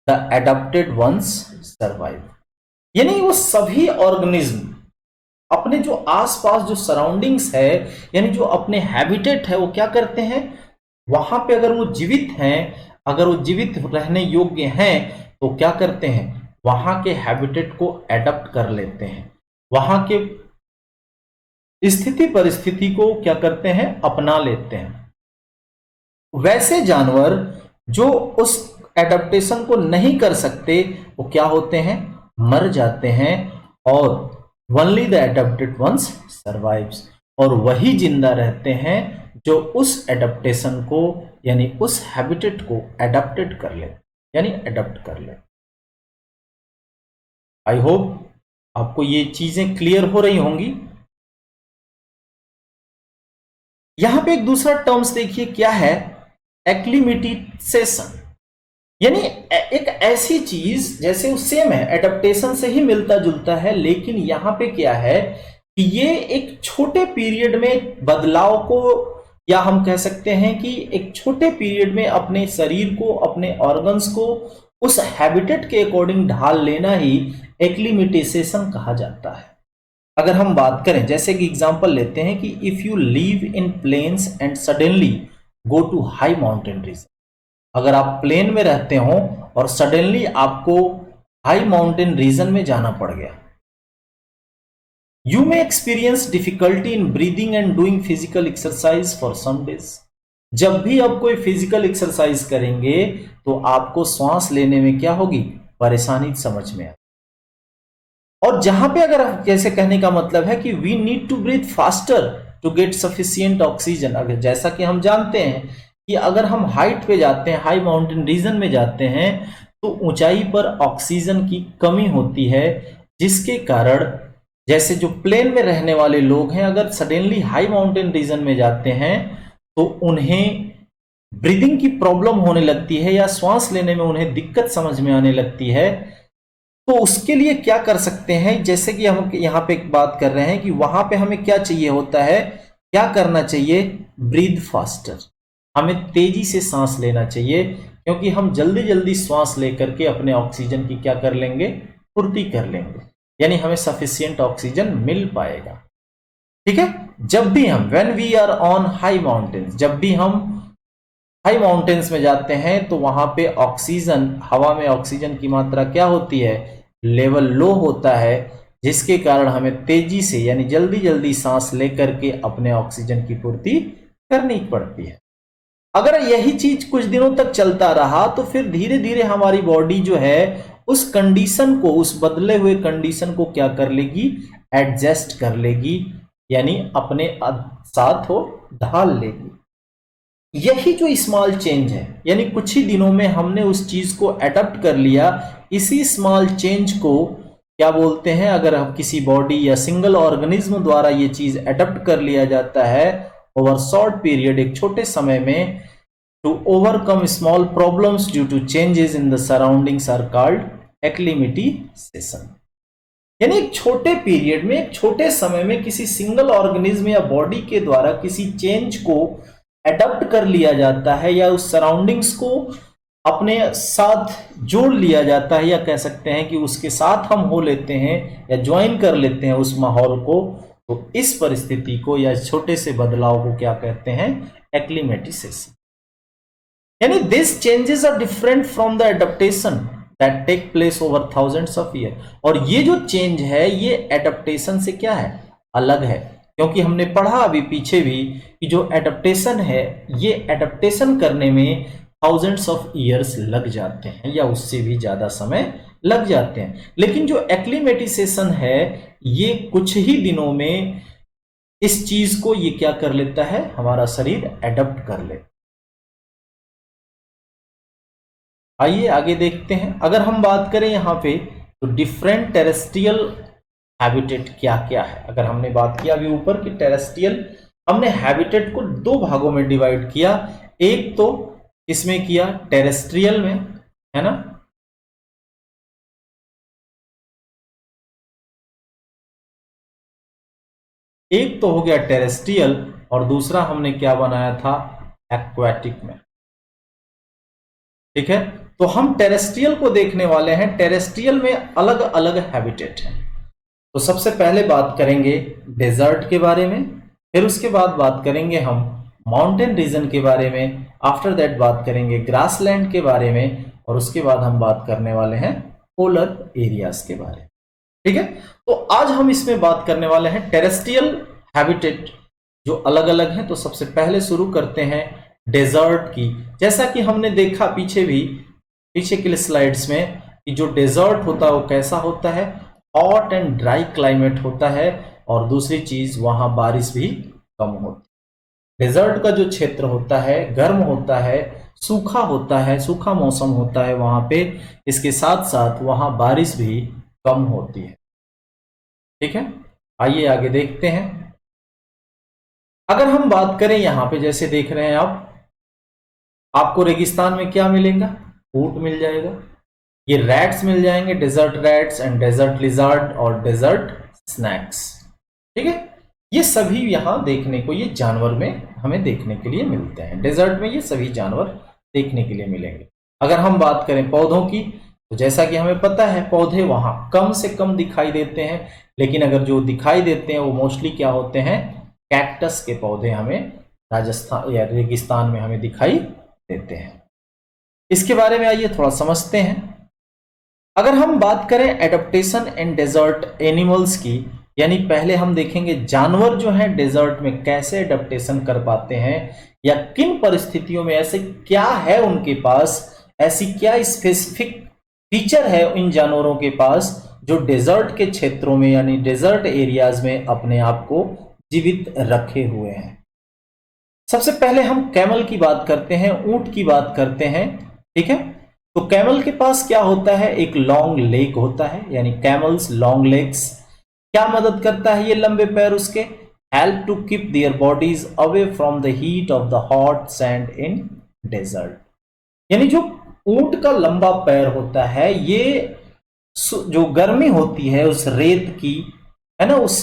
the adopted ones survive. यानी वो सभी ऑर्गेनिज्म अपने जो आसपास जो surroundings है, यानी जो अपने हैबिटेट है, वो क्या करते हैं, वहां पे अगर वो जीवित हैं, अगर वो जीवित रहने योग्य हैं, तो क्या करते हैं, वहां के हैबिटेट को एडप्ट कर लेते हैं, वहां के स्थिति परिस्थिति को क्या करते हैं, अपना लेते हैं। वैसे जानवर जो उस एडप्टेशन को नहीं कर सकते वो क्या होते हैं, मर जाते हैं, और only the adapted ones survives, और वही जिंदा रहते हैं जो उस एडप्टेशन को यानी उस हैबिटेट को एडप्टेड कर ले, यानी एडप्ट कर ले। आई होप आपको ये चीजें क्लियर हो रही होंगी। यहां पे एक दूसरा टर्म्स देखिए क्या है, एक्लिमेटाइजेशन, यानी एक ऐसी चीज जैसे वो सेम है, एडप्टेशन से ही मिलता जुलता है, लेकिन यहां पे क्या है कि ये एक छोटे पीरियड में बदलाव को, या हम कह सकते हैं कि एक छोटे पीरियड में अपने शरीर को, अपने ऑर्गन्स को उस हैबिटेट के अकॉर्डिंग ढाल लेना ही एक्लिमेटाइजेशन कहा जाता है। अगर हम बात करें, जैसे कि एग्जांपल लेते हैं कि if you live in plains and suddenly go to high mountain region, अगर आप प्लेन में रहते हो और सडनली आपको हाई माउंटेन रीजन में जाना पड़ गया, you may experience difficulty in breathing and doing physical exercise for some days. जब भी आप कोई फिजिकल एक्सरसाइज करेंगे तो आपको श्वास लेने में क्या होगी, परेशानी समझ में आए। और जहां पे अगर जैसे कहने का मतलब है कि we need to breathe faster to get sufficient oxygen, अगर जैसा कि हम जानते हैं कि अगर हम हाइट पे जाते हैं, हाई माउंटेन रीजन में जाते हैं, तो ऊंचाई पर ऑक्सीजन की कमी होती है, जिसके कारण जैसे जो प्लेन में रहने वाले लोग हैं, अगर सडनली हाई माउंटेन रीजन में जाते हैं तो उन्हें ब्रीदिंग की प्रॉब्लम होने लगती है या श्वास लेने में उन्हें दिक्कत समझ में आने लगती है। तो उसके लिए क्या कर सकते हैं, जैसे कि हम यहाँ पे एक बात कर रहे हैं कि वहां पे हमें क्या चाहिए होता है, क्या करना चाहिए, ब्रीद फास्टर, हमें तेजी से सांस लेना चाहिए, क्योंकि हम जल्दी जल्दी श्वास लेकर के अपने ऑक्सीजन की क्या कर लेंगे, पूर्ति कर लेंगे, यानी हमें सफिशिएंट ऑक्सीजन मिल पाएगा। ठीक है, जब भी हम when we are on high mountains, जब भी हम हाई माउंटेन्स में जाते हैं तो वहां पे ऑक्सीजन, हवा में ऑक्सीजन की मात्रा क्या होती है, लेवल लो होता है, जिसके कारण हमें तेजी से यानी जल्दी जल्दी सांस लेकर के अपने ऑक्सीजन की पूर्ति करनी पड़ती है। अगर यही चीज कुछ दिनों तक चलता रहा तो फिर धीरे धीरे हमारी बॉडी जो है उस कंडीशन को, उस बदले हुए कंडीशन को क्या कर लेगी, एडजस्ट कर लेगी, यानी अपने साथ वो ढाल लेगी। यही जो स्मॉल चेंज है, यानी कुछ ही दिनों में हमने उस चीज को एडप्ट कर लिया, इसी स्मॉल चेंज को क्या बोलते हैं, अगर हम किसी बॉडी या सिंगल ऑर्गेनिज्म द्वारा ये चीज एडप्ट कर लिया जाता है ओवर शॉर्ट पीरियड, एक छोटे समय में, to overcome small problems due to changes in the surroundings are called acclimatization. यानी एक छोटे पीरियड में, एक छोटे समय में किसी सिंगल ऑर्गेनिज्म या बॉडी के द्वारा किसी चेंज को एडप्ट कर लिया जाता है या उस सराउंडिंग्स को अपने साथ जोड़ लिया जाता है, या कह सकते हैं कि उसके साथ हम हो लेते हैं या ज्वाइन कर लेते हैं उस माहौल को, तो इस परिस्थिति को या छोटे से बदलाव को क्या कहते हैं, एक्लिमेटाइजेशन। यानी this changes are different from the adaptation that take place over thousands of year. और ये जो चेंज है ये एडेप्टेशन से क्या है, अलग है। क्योंकि हमने पढ़ा अभी पीछे भी कि जो एडेप्टेशन है ये एडेप्टेशन करने में थाउजेंड्स ऑफ ईयर्स लग जाते हैं या उससे भी ज्यादा समय लग जाते हैं। लेकिन जो एक्लिमेटिसेशन है ये कुछ ही दिनों में इस चीज को ये क्या कर लेता है, हमारा शरीर एडप्ट कर लेता है। आइए आगे देखते हैं। अगर हम बात करें यहां पे तो डिफरेंट टेरेस्ट्रियल हैबिटेट क्या क्या है। अगर हमने बात किया अभी ऊपर कि टेरेस्ट्रियल, हमने हैबिटेट को दो भागों में डिवाइड किया। एक तो इसमें किया टेरेस्ट्रियल में, है ना, एक तो हो गया टेरेस्ट्रियल और दूसरा हमने क्या बनाया था, एक्वाटिक में। ठीक है, तो हम टेरेस्ट्रियल को देखने वाले हैं। टेरेस्ट्रियल में अलग अलग हैबिटेट हैं। तो सबसे पहले बात करेंगे डेजर्ट के बारे में, फिर उसके बाद बात करेंगे हम माउंटेन रीजन के बारे में, आफ्टर दैट बात करेंगे ग्रासलैंड के बारे में, और उसके बाद हम बात करने वाले हैं पोलर एरियाज के बारे में। ठीक है, तो आज हम इसमें बात करने वाले हैं टेरेस्ट्रियल हैबिटेट जो अलग अलग हैं। तो सबसे पहले शुरू करते हैं डेजर्ट की। जैसा कि हमने देखा पीछे के स्लाइड्स में कि जो डेजर्ट होता है वो कैसा होता है, हॉट एंड ड्राई क्लाइमेट होता है, और दूसरी चीज वहां बारिश भी कम होती है। डेजर्ट का जो क्षेत्र होता है गर्म होता है, सूखा होता है, सूखा मौसम होता है वहां पे, इसके साथ साथ वहां बारिश भी कम होती है। ठीक है, आइए आगे देखते हैं। अगर हम बात करें यहां पे, जैसे देख रहे हैं आप, आपको रेगिस्तान में क्या मिलेगा, ऊंट मिल जाएगा, ये रैट्स मिल जाएंगे, desert rats and desert lizard और डेजर्ट स्नैक्स। ठीक है, ये सभी यहां देखने को, ये जानवर में हमें देखने के लिए मिलते हैं। डेजर्ट में ये सभी जानवर देखने के लिए मिलेंगे। अगर हम बात करें पौधों की, तो जैसा कि हमें पता है पौधे वहां कम से कम दिखाई देते हैं, लेकिन अगर जो दिखाई देते हैं वो मोस्टली क्या होते हैं, कैक्टस के पौधे हमें राजस्थान या रेगिस्तान में हमें दिखाई देते हैं। इसके बारे में आइए थोड़ा समझते हैं। अगर हम बात करें एडेप्टेशन एंड डेजर्ट एनिमल्स की, यानी पहले हम देखेंगे जानवर जो हैं डेजर्ट में कैसे एडेप्टेशन कर पाते हैं, या किन परिस्थितियों में ऐसे क्या है उनके पास, ऐसी क्या स्पेसिफिक फीचर है इन जानवरों के पास जो डेजर्ट के क्षेत्रों में यानी डेजर्ट एरियाज में अपने आप को जीवित रखे हुए हैं। सबसे पहले हम कैमल की बात करते हैं, ऊंट की बात करते हैं। ठीक है, तो कैमल के पास क्या होता है, एक लॉन्ग लेग होता है, यानी कैमल्स लॉन्ग लेग्स। क्या मदद करता है ये लंबे पैर उसके, help to keep their bodies away from the heat of the hot sand in desert. यानी जो ऊंट का लंबा पैर होता है ये जो गर्मी होती है उस रेत की, है ना, उस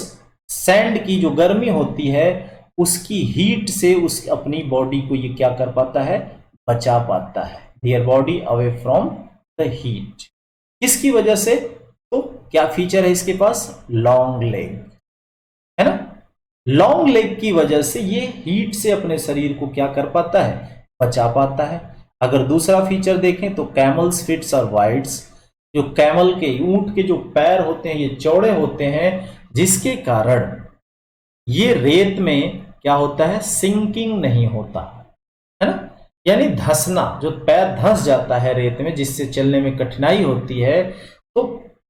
सैंड की जो गर्मी होती है उसकी हीट से उस अपनी बॉडी को ये क्या कर पाता है, बचा पाता है, their body away from the heat. किसकी वजह से, तो क्या फीचर है इसके पास, लॉन्ग लेग, है ना, लॉन्ग लेग की वजह से ये हीट से अपने शरीर को क्या कर पाता है, बचा पाता है। अगर दूसरा फीचर देखें तो कैमल्स फिट्स और वाइड्स, जो कैमल के ऊंट के जो पैर होते हैं ये चौड़े होते हैं, जिसके कारण ये रेत में क्या होता है, सिंकिंग नहीं होता है ना, यानी धंसना, जो पैर धंस जाता है रेत में जिससे चलने में कठिनाई होती है, तो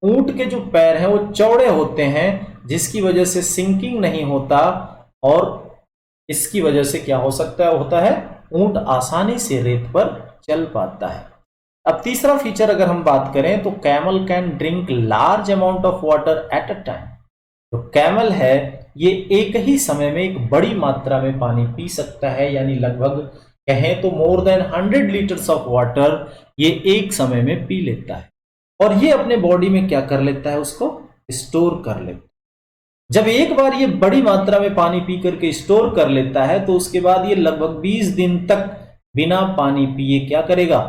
ऊंट के जो पैर हैं वो चौड़े होते हैं जिसकी वजह से सिंकिंग नहीं होता, और इसकी वजह से क्या हो सकता है, होता है ऊंट आसानी से रेत पर चल पाता है। अब तीसरा फीचर अगर हम बात करें तो camel can drink large amount of water at a time. तो कैमल है ये एक ही समय में एक बड़ी मात्रा में पानी पी सकता है, यानी लगभग कहें तो more than 100 litres of water ये एक समय में पी लेता है, और ये अपने बॉडी में क्या कर लेता है, उसको स्टोर कर लेता है। जब एक बार ये बड़ी मात्रा में पानी पी करके स्टोर कर लेता है तो उसके बाद ये लगभग 20 दिन तक बिना पानी पिए क्या करेगा,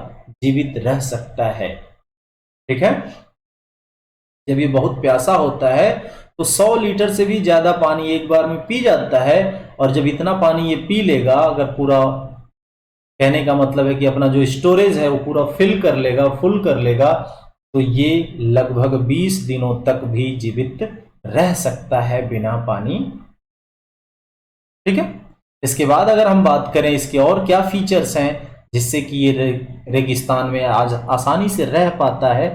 जीवित रह सकता है। ठीक है, जब ये बहुत प्यासा होता है तो 100 लीटर से भी ज्यादा पानी एक बार में पी जाता है, और जब इतना पानी ये पी लेगा, अगर पूरा कहने का मतलब है कि अपना जो स्टोरेज है वो पूरा फिल कर लेगा, फुल कर लेगा, तो ये लगभग 20 दिनों तक भी जीवित रह सकता है बिना पानी। ठीक है। इसके बाद अगर हम बात करें इसके और क्या फीचर्स हैं जिससे कि ये रेगिस्तान में आज आसानी से रह पाता है,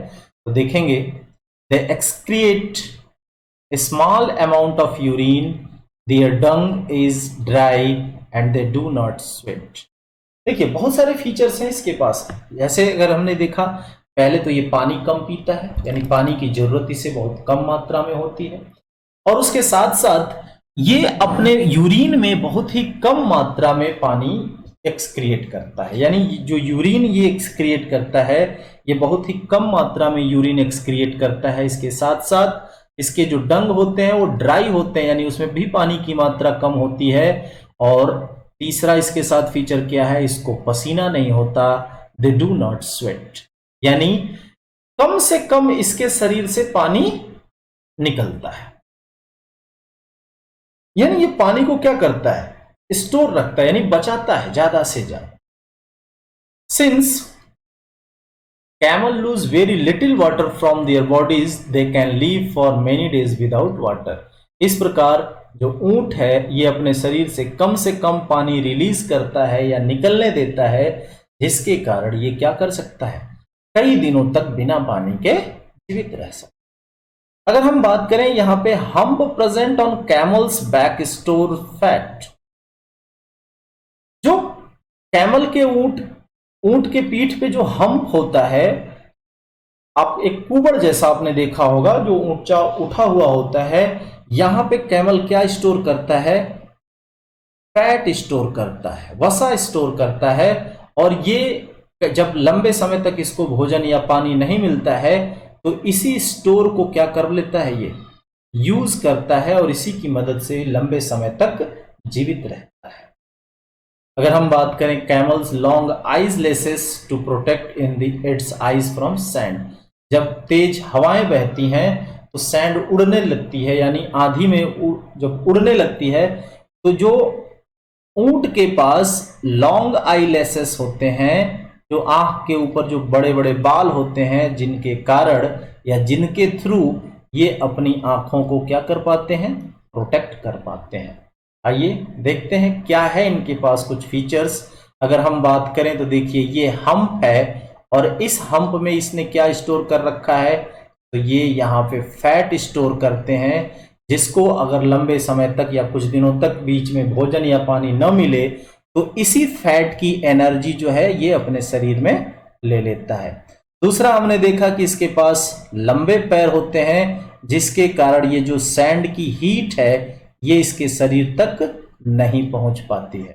तो देखेंगे they excrete small amount of urine, their dung is dry and they do not sweat. देखिए बहुत सारे फीचर्स हैं इसके पास। जैसे अगर हमने देखा पहले तो ये पानी कम पीता है, यानी पानी की जरूरत इसे बहुत कम मात्रा में होती है, और उसके साथ साथ ये अपने यूरिन में बहुत ही कम मात्रा में पानी एक्सक्रिएट करता है, यानी जो यूरिन ये एक्सक्रिएट करता है ये बहुत ही कम मात्रा में यूरिन एक्सक्रिएट करता है। इसके साथ साथ इसके जो डंग होते हैं वो ड्राई होते हैं, यानी उसमें भी पानी की मात्रा कम होती है। और तीसरा इसके साथ फीचर क्या है, इसको पसीना नहीं होता, दे डू नॉट स्वेट, यानी कम से कम इसके शरीर से पानी निकलता है। यानी ये पानी को क्या करता है, स्टोर रखता है, यानी बचाता है ज्यादा से ज्यादा। Since camel lose very little water from their bodies, they can live for many days without water। इस प्रकार जो ऊंट है ये अपने शरीर से कम पानी रिलीज करता है या निकलने देता है, जिसके कारण ये क्या कर सकता है, कई दिनों तक बिना पानी के जीवित रह सकता। अगर हम बात करें यहां पे hump present on camels back store fat. जो कैमल के ऊंट के पीठ पे जो हम्प होता है, आप एक कुबड़ जैसा आपने देखा होगा जो ऊंचा उठा हुआ होता है, यहां पे कैमल क्या स्टोर करता है, फैट स्टोर करता है, वसा स्टोर करता है। और ये जब लंबे समय तक इसको भोजन या पानी नहीं मिलता है तो इसी स्टोर को क्या कर लेता है, ये यूज करता है और इसी की मदद से लंबे समय तक जीवित रहता है। अगर हम बात करें camels long eyes lashes to protect in the its eyes from sand. जब तेज हवाएं बहती हैं तो सैंड उड़ने लगती है, यानी आंधी में जब उड़ने लगती है तो जो ऊंट के पास लॉन्ग आई लेसेस होते हैं, जो आंख के ऊपर जो बड़े बड़े बाल होते हैं, जिनके कारण या जिनके थ्रू ये अपनी आंखों को क्या कर पाते हैं, प्रोटेक्ट कर पाते हैं। आइए देखते हैं क्या है इनके पास कुछ फीचर्स। अगर हम बात करें तो देखिए ये हम्प है और इस हम्प में इसने क्या स्टोर कर रखा है, तो ये यहाँ पे फैट स्टोर करते हैं, जिसको अगर लंबे समय तक या कुछ दिनों तक बीच में भोजन या पानी न मिले तो इसी फैट की एनर्जी जो है ये अपने शरीर में ले लेता है। दूसरा हमने देखा कि इसके पास लंबे पैर होते हैं, जिसके कारण ये जो सैंड की हीट है ये इसके शरीर तक नहीं पहुंच पाती है।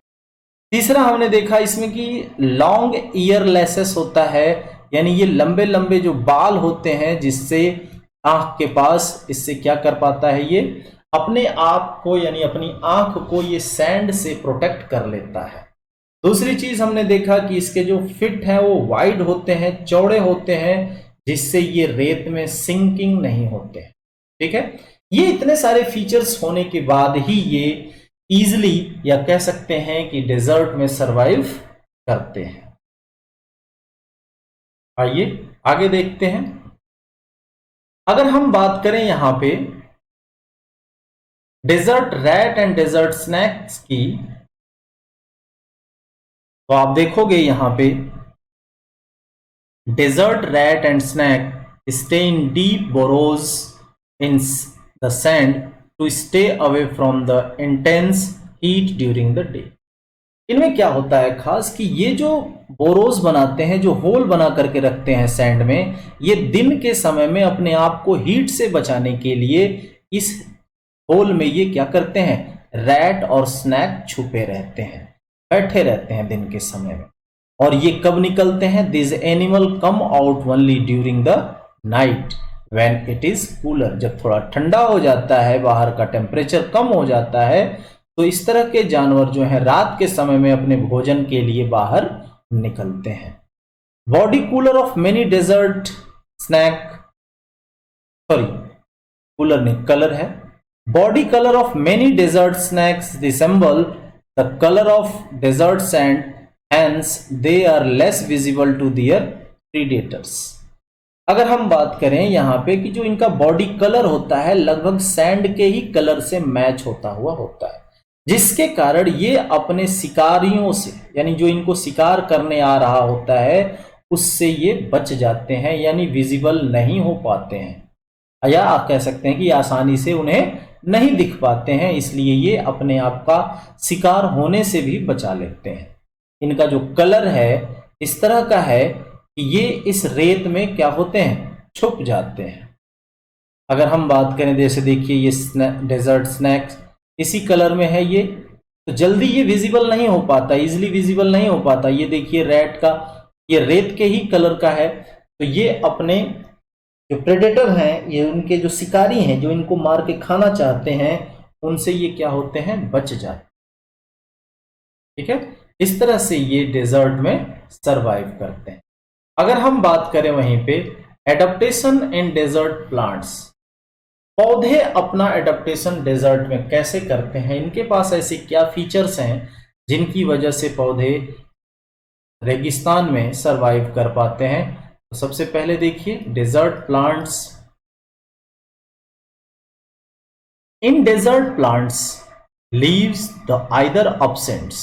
तीसरा हमने देखा इसमें कि लॉन्ग ईयर लेसेस होता है, यानी ये लंबे लंबे जो बाल होते हैं जिससे आंख के पास, इससे क्या कर पाता है, ये अपने आप को यानी अपनी आंख को ये सैंड से प्रोटेक्ट कर लेता है। दूसरी चीज हमने देखा कि इसके जो फिट हैं वो वाइड होते हैं, चौड़े होते हैं, जिससे ये रेत में सिंकिंग नहीं होते। ठीक है, ये इतने सारे फीचर्स होने के बाद ही ये इजिली या कह सकते हैं कि डेजर्ट में सरवाइव करते हैं। आइए आगे देखते हैं। अगर हम बात करें यहां पे desert rat and desert snakes की, तो आप देखोगे यहां पे desert rat and snake stay in deep burrows in the sand to stay away from the intense heat during the day. इनमें क्या होता है खास कि ये जो बोरोज बनाते हैं, जो होल बना करके रखते हैं सैंड में, ये दिन के समय में अपने आप को हीट से बचाने के लिए इस होल में ये क्या करते हैं, रैट और स्नैक छुपे रहते हैं, बैठे रहते हैं दिन के समय में। और ये कब निकलते हैं, this animal come out only during the night when it is cooler. जब थोड़ा ठंडा हो जाता है, बाहर का टेम्परेचर कम हो जाता है, तो इस तरह के जानवर जो हैं रात के समय में अपने भोजन के लिए बाहर निकलते हैं। Body cooler of many desert snake, sorry cooler नहीं कलर है, body colour of many desert snakes resemble the colour of desert sand hence they are less visible to their predators। अगर हम बात करें यहाँ पे कि जो इनका बॉडी कलर होता है लगभग सैंड के ही कलर से मैच होता हुआ होता है, जिसके कारण ये अपने शिकारियों से, यानी जो इनको शिकार करने आ रहा होता है उससे ये बच जाते हैं, यानी विजिबल नहीं हो पाते हैं, या आप कह सकते हैं कि आसानी से उन्हें नहीं दिख पाते हैं, इसलिए ये अपने आप का शिकार होने से भी बचा लेते हैं। इनका जो कलर है इस तरह का है कि ये इस रेत में क्या होते हैं, छुप जाते हैं। अगर हम बात करें, जैसे देखिए ये डेजर्ट स्नैक्स इसी कलर में है ये, तो जल्दी ये विजिबल नहीं हो पाता, इजिली विजिबल नहीं हो पाता। ये देखिए रेड का, ये रेत के ही कलर का है, तो ये अपने जो प्रेडेटर हैं, ये उनके जो शिकारी हैं जो इनको मार के खाना चाहते हैं, उनसे ये क्या होते हैं, बच जाते। ठीक है, इस तरह से ये डेजर्ट में सरवाइव करते हैं। अगर हम बात करें वहीं पे एडेप्टेशन इन डेजर्ट प्लांट्स, पौधे अपना एडेप्टेशन डेजर्ट में कैसे करते हैं, इनके पास ऐसे क्या फीचर्स हैं जिनकी वजह से पौधे रेगिस्तान में सरवाइव कर पाते हैं। तो सबसे पहले देखिए desert plants. In desert plants leaves the either absents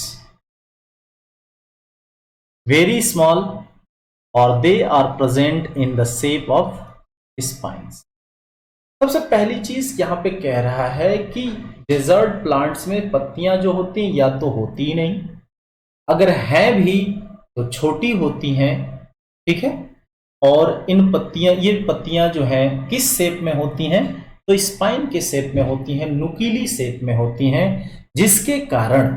very small or they are present in the shape of spines। सबसे पहली चीज यहां पे कह रहा है कि डेजर्ट प्लांट्स में पत्तियां जो होती हैं या तो होती ही नहीं, अगर हैं भी तो छोटी होती हैं। ठीक है, और इन पत्तियां, ये पत्तियां जो हैं किस शेप में होती हैं, तो स्पाइन के शेप में होती हैं, नुकीली शेप में होती हैं, जिसके कारण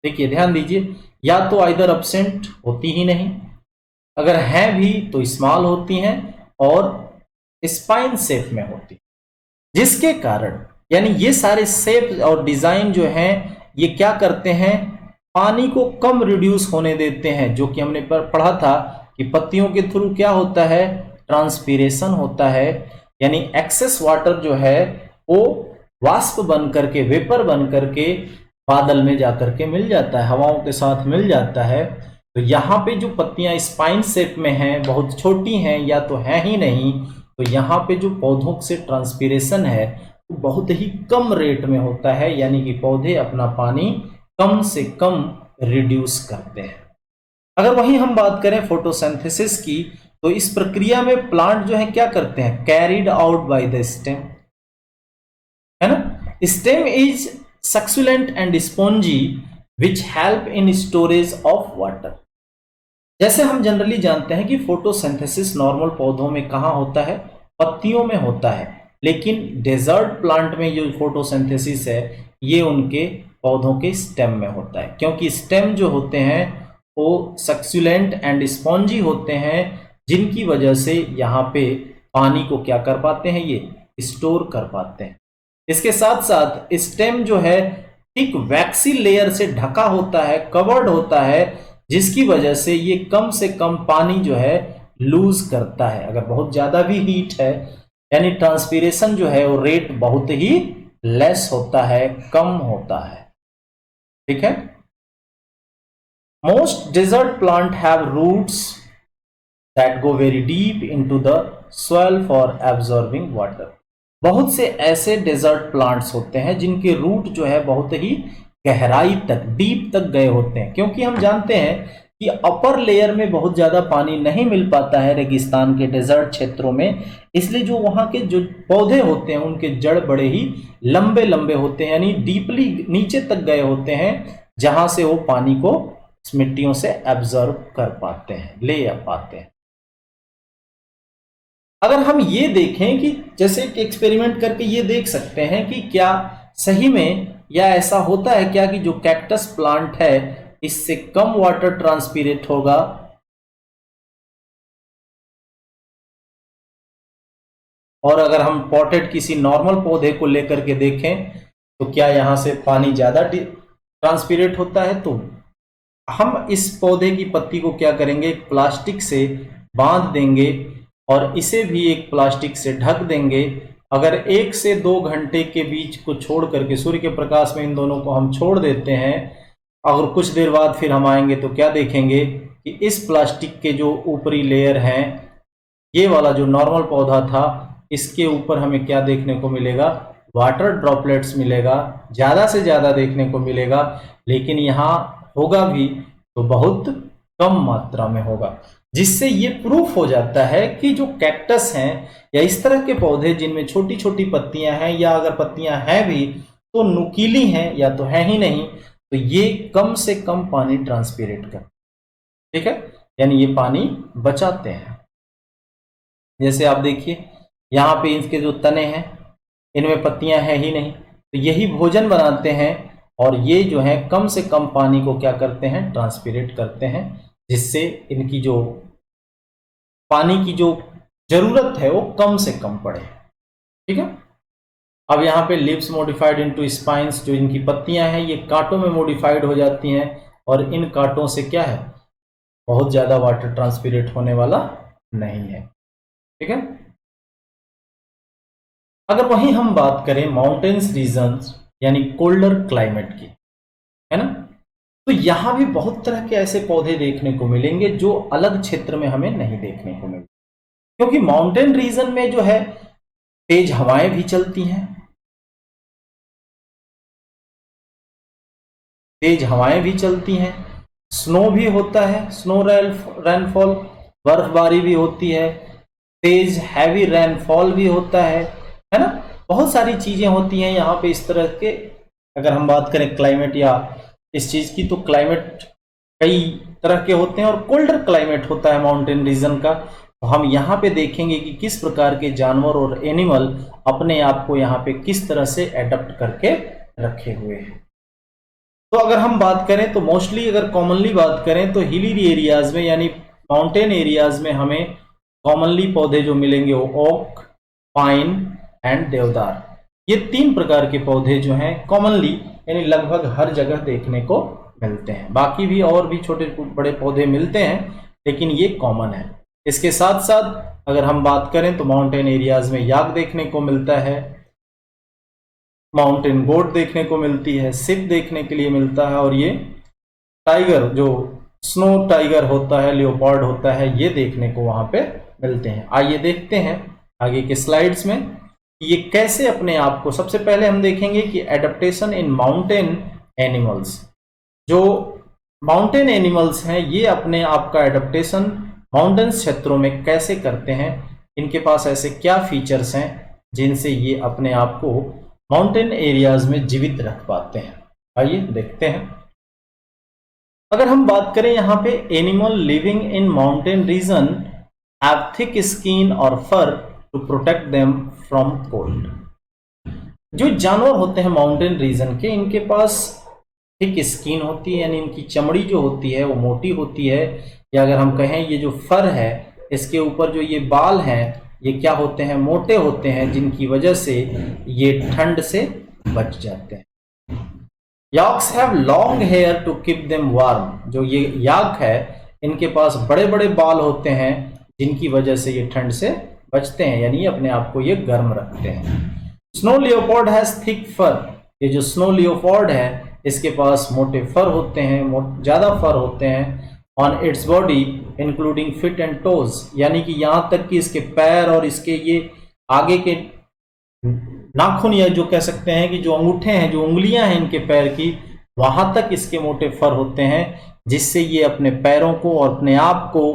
देखिए ध्यान दीजिए, या तो आइदर absent होती ही नहीं, अगर हैं भी तो स्मॉल होती हैं और स्पाइन शेप में होती, जिसके कारण यानी ये सारे शेप और डिजाइन जो हैं ये क्या करते हैं, पानी को कम रिड्यूस होने देते हैं। जो कि हमने पढ़ा था कि पत्तियों के थ्रू क्या होता है, ट्रांसपीरेशन होता है, यानी एक्सेस वाटर जो है वो वाष्प बन करके, वेपर बन करके बादल में जाकर के मिल जाता है, हवाओं के साथ मिल जाता है। तो यहाँ पे जो पत्तियां स्पाइन शेप में हैं, बहुत छोटी हैं या तो हैं ही नहीं, तो यहाँ पे जो पौधों से ट्रांसपीरेशन है वो बहुत ही कम रेट में होता है, यानी कि पौधे अपना पानी कम से कम रिड्यूस करते हैं। अगर वहीं हम बात करें फोटोसिंथेसिस की, तो इस प्रक्रिया में प्लांट जो है क्या करते हैं, carried out by the stem, है ना। Stem is succulent and spongy which help in storage of water. जैसे हम जनरली जानते हैं कि फोटोसिंथेसिस नॉर्मल पौधों में कहाँ होता है, पत्तियों में होता है, लेकिन डेजर्ट प्लांट में जो फोटोसिंथेसिस है ये उनके पौधों के स्टेम में होता है, क्योंकि स्टेम जो होते हैं वो सक्युलेंट एंड स्पॉन्जी होते हैं, जिनकी वजह से यहाँ पे पानी को क्या कर पाते हैं, ये स्टोर कर पाते हैं। इसके साथ साथ स्टेम जो है ठीक वैक्सी लेयर से ढका होता है, कवर्ड होता है, जिसकी वजह से ये कम से कम पानी जो है लूज करता है। अगर बहुत ज्यादा भी हीट है, यानी ट्रांसपीरेशन जो है वो रेट बहुत ही लेस होता है, कम होता है। ठीक है, most desert plant have roots that go very deep into the soil for absorbing water. बहुत से ऐसे डेजर्ट प्लांट्स होते हैं जिनके रूट जो है बहुत ही गहराई तक, डीप तक गए होते हैं, क्योंकि हम जानते हैं कि अपर लेयर में बहुत ज्यादा पानी नहीं मिल पाता है रेगिस्तान के डेजर्ट क्षेत्रों में, इसलिए जो वहां के जो पौधे होते हैं उनके जड़ बड़े ही लंबे लंबे होते हैं, यानी डीपली नीचे तक गए होते हैं, जहां से वो पानी को मिट्टियों से एब्जॉर्ब कर पाते हैं, ले पाते हैं। अगर हम ये देखें कि जैसे एक एक्सपेरिमेंट करके ये देख सकते हैं कि क्या सही में या ऐसा होता है क्या कि जो कैक्टस प्लांट है इससे कम वाटर ट्रांसपीरेट होगा, और अगर हम पॉटेड किसी नॉर्मल पौधे को लेकर के देखें तो क्या यहां से पानी ज्यादा ट्रांसपीरेट होता है। तो हम इस पौधे की पत्ती को क्या करेंगे, एक प्लास्टिक से बांध देंगे और इसे भी एक प्लास्टिक से ढक देंगे। अगर 1 से 2 घंटे के बीच को छोड़ करके सूर्य के प्रकाश में इन दोनों को हम छोड़ देते हैं अगर कुछ देर बाद फिर हम आएंगे तो क्या देखेंगे कि इस प्लास्टिक के जो ऊपरी लेयर हैं, ये वाला जो नॉर्मल पौधा था, इसके ऊपर हमें क्या देखने को मिलेगा, वाटर ड्रॉपलेट्स मिलेगा, ज़्यादा से ज़्यादा देखने को मिलेगा, लेकिन यहाँ होगा भी तो बहुत कम मात्रा में होगा, जिससे ये प्रूफ हो जाता है कि जो कैक्टस हैं या इस तरह के पौधे जिनमें छोटी छोटी पत्तियां हैं, या अगर पत्तियां हैं भी तो नुकीली हैं या तो है ही नहीं, तो ये कम से कम पानी ट्रांसपीरेट कर, ठीक है, यानी ये पानी बचाते हैं। जैसे आप देखिए यहाँ पे इसके जो तने हैं इनमें पत्तियां हैं ही नहीं, तो यही भोजन बनाते हैं और ये जो है कम से कम पानी को क्या करते हैं, ट्रांसपीरेट करते हैं, जिससे इनकी जो पानी की जो जरूरत है वो कम से कम पड़े, ठीक है। अब यहाँ पे लिव्स मॉडिफाइड इनटू स्पाइंस, जो इनकी पत्तियां हैं ये कांटों में मॉडिफाइड हो जाती हैं, और इन कांटों से क्या है, बहुत ज्यादा वाटर ट्रांसपीरेट होने वाला नहीं है, ठीक है। अगर वहीं हम बात करें माउंटेन्स रीजन्स यानी कोल्डर क्लाइमेट की, है ना, तो यहां भी बहुत तरह के ऐसे पौधे देखने को मिलेंगे जो अलग क्षेत्र में हमें नहीं देखने को मिलेंगे, क्योंकि माउंटेन रीजन में जो है तेज हवाएं भी चलती हैं, तेज हवाएं भी चलती हैं, स्नो भी होता है, स्नो रेनफॉल, बर्फबारी भी होती है, तेज हैवी रेनफॉल भी होता है ना, बहुत सारी चीजें होती हैं यहाँ पे इस तरह के। अगर हम बात करें क्लाइमेट या इस चीज की, तो क्लाइमेट कई तरह के होते हैं और कोल्डर क्लाइमेट होता है माउंटेन रीजन का। तो हम यहाँ पे देखेंगे कि किस प्रकार के जानवर और एनिमल अपने आप को यहाँ पे किस तरह से एडप्ट करके रखे हुए हैं। तो अगर हम बात करें तो मोस्टली अगर कॉमनली बात करें तो हिली एरियाज में यानी माउंटेन एरियाज में हमें कॉमनली पौधे जो मिलेंगे वो ओक, पाइन एंड देवदार, ये 3 प्रकार के पौधे जो हैं कॉमनली यानी लगभग हर जगह देखने को मिलते हैं। बाकी भी और भी छोटे बड़े पौधे मिलते हैं, लेकिन ये कॉमन है। इसके साथ साथ अगर हम बात करें तो माउंटेन एरियाज में याक देखने को मिलता है, माउंटेन गोट देखने को मिलती है, सिप देखने के लिए मिलता है, और ये टाइगर जो स्नो टाइगर होता है, लियोपार्ड होता है, ये देखने को वहां पे मिलते हैं। आइए देखते हैं आगे के स्लाइड्स में ये कैसे अपने आप को, सबसे पहले हम देखेंगे कि एडेप्टेशन इन माउंटेन एनिमल्स, जो माउंटेन एनिमल्स हैं ये अपने आप का एडेप्टेशन माउंटेन क्षेत्रों में कैसे करते हैं, इनके पास ऐसे क्या फीचर्स हैं जिनसे ये अपने आप को माउंटेन एरियाज में जीवित रख पाते हैं। आइए देखते हैं। अगर हम बात करें यहाँ पे animal living in mountain region have thick skin और fur to protect them from cold. जो जानवर होते हैं माउंटेन रीजन के, इनके पास थिक स्किन होती है, यानी इनकी चमड़ी जो होती है वो मोटी होती है, या अगर हम कहें ये जो फर है इसके ऊपर जो ये बाल हैं ये क्या होते हैं, मोटे होते हैं, जिनकी वजह से ये ठंड से बच जाते हैं। Yaks have long hair to keep them warm, जो ये याक है इनके पास बड़े बड़े बाल होते हैं जिनकी वजह से ये ठंड से बचते हैं, यानी अपने आप को ये गर्म रखते हैं। Snow leopard has thick fur, ये जो स्नो लियोपार्ड है इसके पास मोटे फर होते हैं, ज्यादा फर होते हैं on its body including fit and toes, यानी कि यहां तक कि इसके पैर और इसके ये आगे के नाखून, या जो कह सकते हैं कि जो अंगूठे हैं, जो उंगलियां हैं इनके पैर की, वहां तक इसके मोटे फर होते हैं, जिससे ये अपने पैरों को और अपने आप को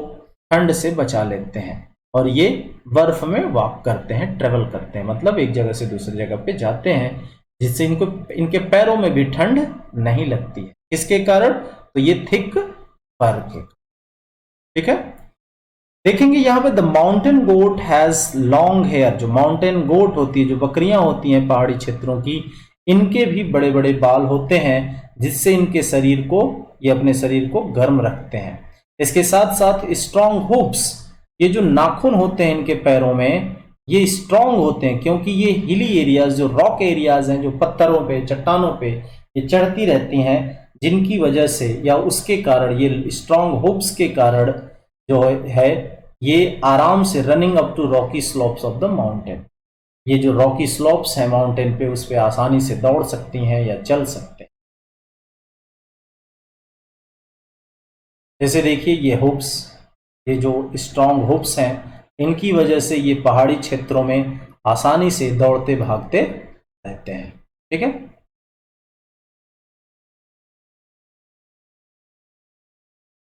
ठंड से बचा लेते हैं। और ये बर्फ में वॉक करते हैं, ट्रेवल करते हैं, मतलब एक जगह से दूसरी जगह पे जाते हैं, जिससे इनको इनके पैरों में भी ठंड नहीं लगती है। किसके कारण, तो ये थिक फर के, ठीक है। देखेंगे यहाँ पे the mountain goat has long hair, जो माउंटेन गोट होती है, जो बकरियां होती हैं पहाड़ी क्षेत्रों की, इनके भी बड़े बड़े बाल होते हैं, जिससे इनके शरीर को, ये अपने शरीर को गर्म रखते हैं। इसके साथ साथ स्ट्रॉन्ग हुप्स, ये जो नाखून होते हैं इनके पैरों में, ये स्ट्रॉन्ग होते हैं क्योंकि ये हिली एरियाज, जो रॉक एरियाज हैं, जो पत्थरों पे, चट्टानों पे ये चढ़ती रहती हैं, जिनकी वजह से या उसके कारण, ये स्ट्रॉन्ग हुप्स के कारण जो है ये आराम से running up to rocky slopes of the mountain, ये जो रॉकी स्लोप्स हैं माउंटेन पे, उस पे आसानी से दौड़ सकती हैं या चल सकते हैं। जैसे देखिए ये हुप्स, ये जो स्ट्रॉन्ग हुप्स हैं, इनकी वजह से ये पहाड़ी क्षेत्रों में आसानी से दौड़ते भागते रहते हैं। ठीक है,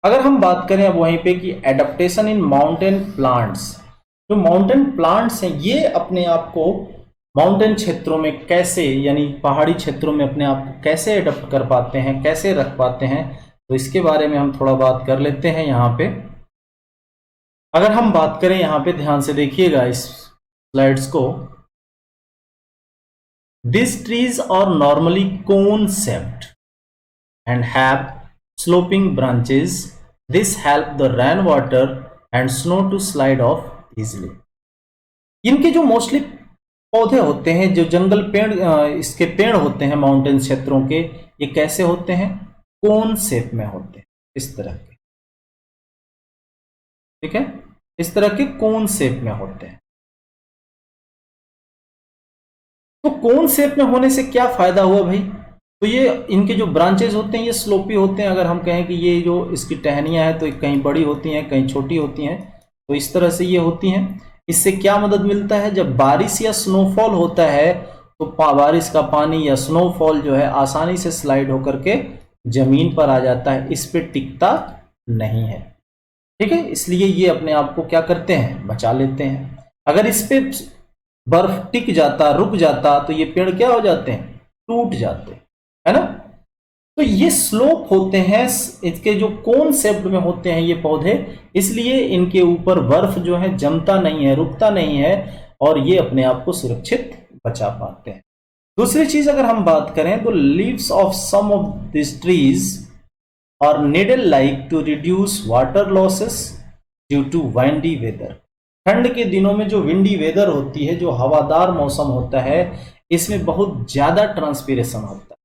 अगर हम बात करें अब वहीं पे कि एडेप्टेशन इन माउंटेन प्लांट्स, जो माउंटेन प्लांट्स हैं ये अपने आप को माउंटेन क्षेत्रों में कैसे, यानी पहाड़ी क्षेत्रों में अपने आप को कैसे एडप्ट कर पाते हैं, कैसे रख पाते हैं, तो इसके बारे में हम थोड़ा बात कर लेते हैं यहाँ पे। अगर हम बात करें यहाँ पे, ध्यान से देखिएगा इस स्लाइड्स को, this trees are normally cone shaped and have sloping branches. This help the rainwater and snow to slide off easily. इनके जो मोस्टली पौधे होते हैं, जो जंगल पेड़, इसके पेड़ होते हैं माउंटेन क्षेत्रों के, ये कैसे होते हैं? कोन शेप में होते हैं, इस तरह के। ठीक है, इस तरह के कोन शेप में होते हैं। तो कोन शेप में होने से क्या फायदा हुआ भाई? तो ये इनके जो ब्रांचेस होते हैं ये स्लोपी होते हैं। अगर हम कहें कि ये जो इसकी टहनियाँ हैं तो कहीं बड़ी होती हैं, कहीं छोटी होती हैं, तो इस तरह से ये होती हैं। इससे क्या मदद मिलता है? जब बारिश या स्नोफॉल होता है तो बारिश का पानी या स्नोफॉल जो है आसानी से स्लाइड होकर के जमीन पर आ जाता है, इस पे टिकता नहीं है। ठीक है, इसलिए ये अपने आप को क्या करते हैं? बचा लेते हैं। अगर इस पे बर्फ टिक जाता, रुक जाता, तो ये पेड़ क्या हो जाते हैं? टूट जाते, है ना। तो ये स्लोप होते हैं, इसके जो कोन शेप्ड में होते हैं ये पौधे, इसलिए इनके ऊपर बर्फ जो है जमता नहीं है, रुकता नहीं है, और ये अपने आप को सुरक्षित बचा पाते हैं। दूसरी चीज अगर हम बात करें तो leaves of some of this trees are needle like to reduce water losses due to windy weather. ठंड के दिनों में जो विंडी वेदर होती है, जो हवादार मौसम होता है, इसमें बहुत ज्यादा ट्रांसपीरेशन होता है,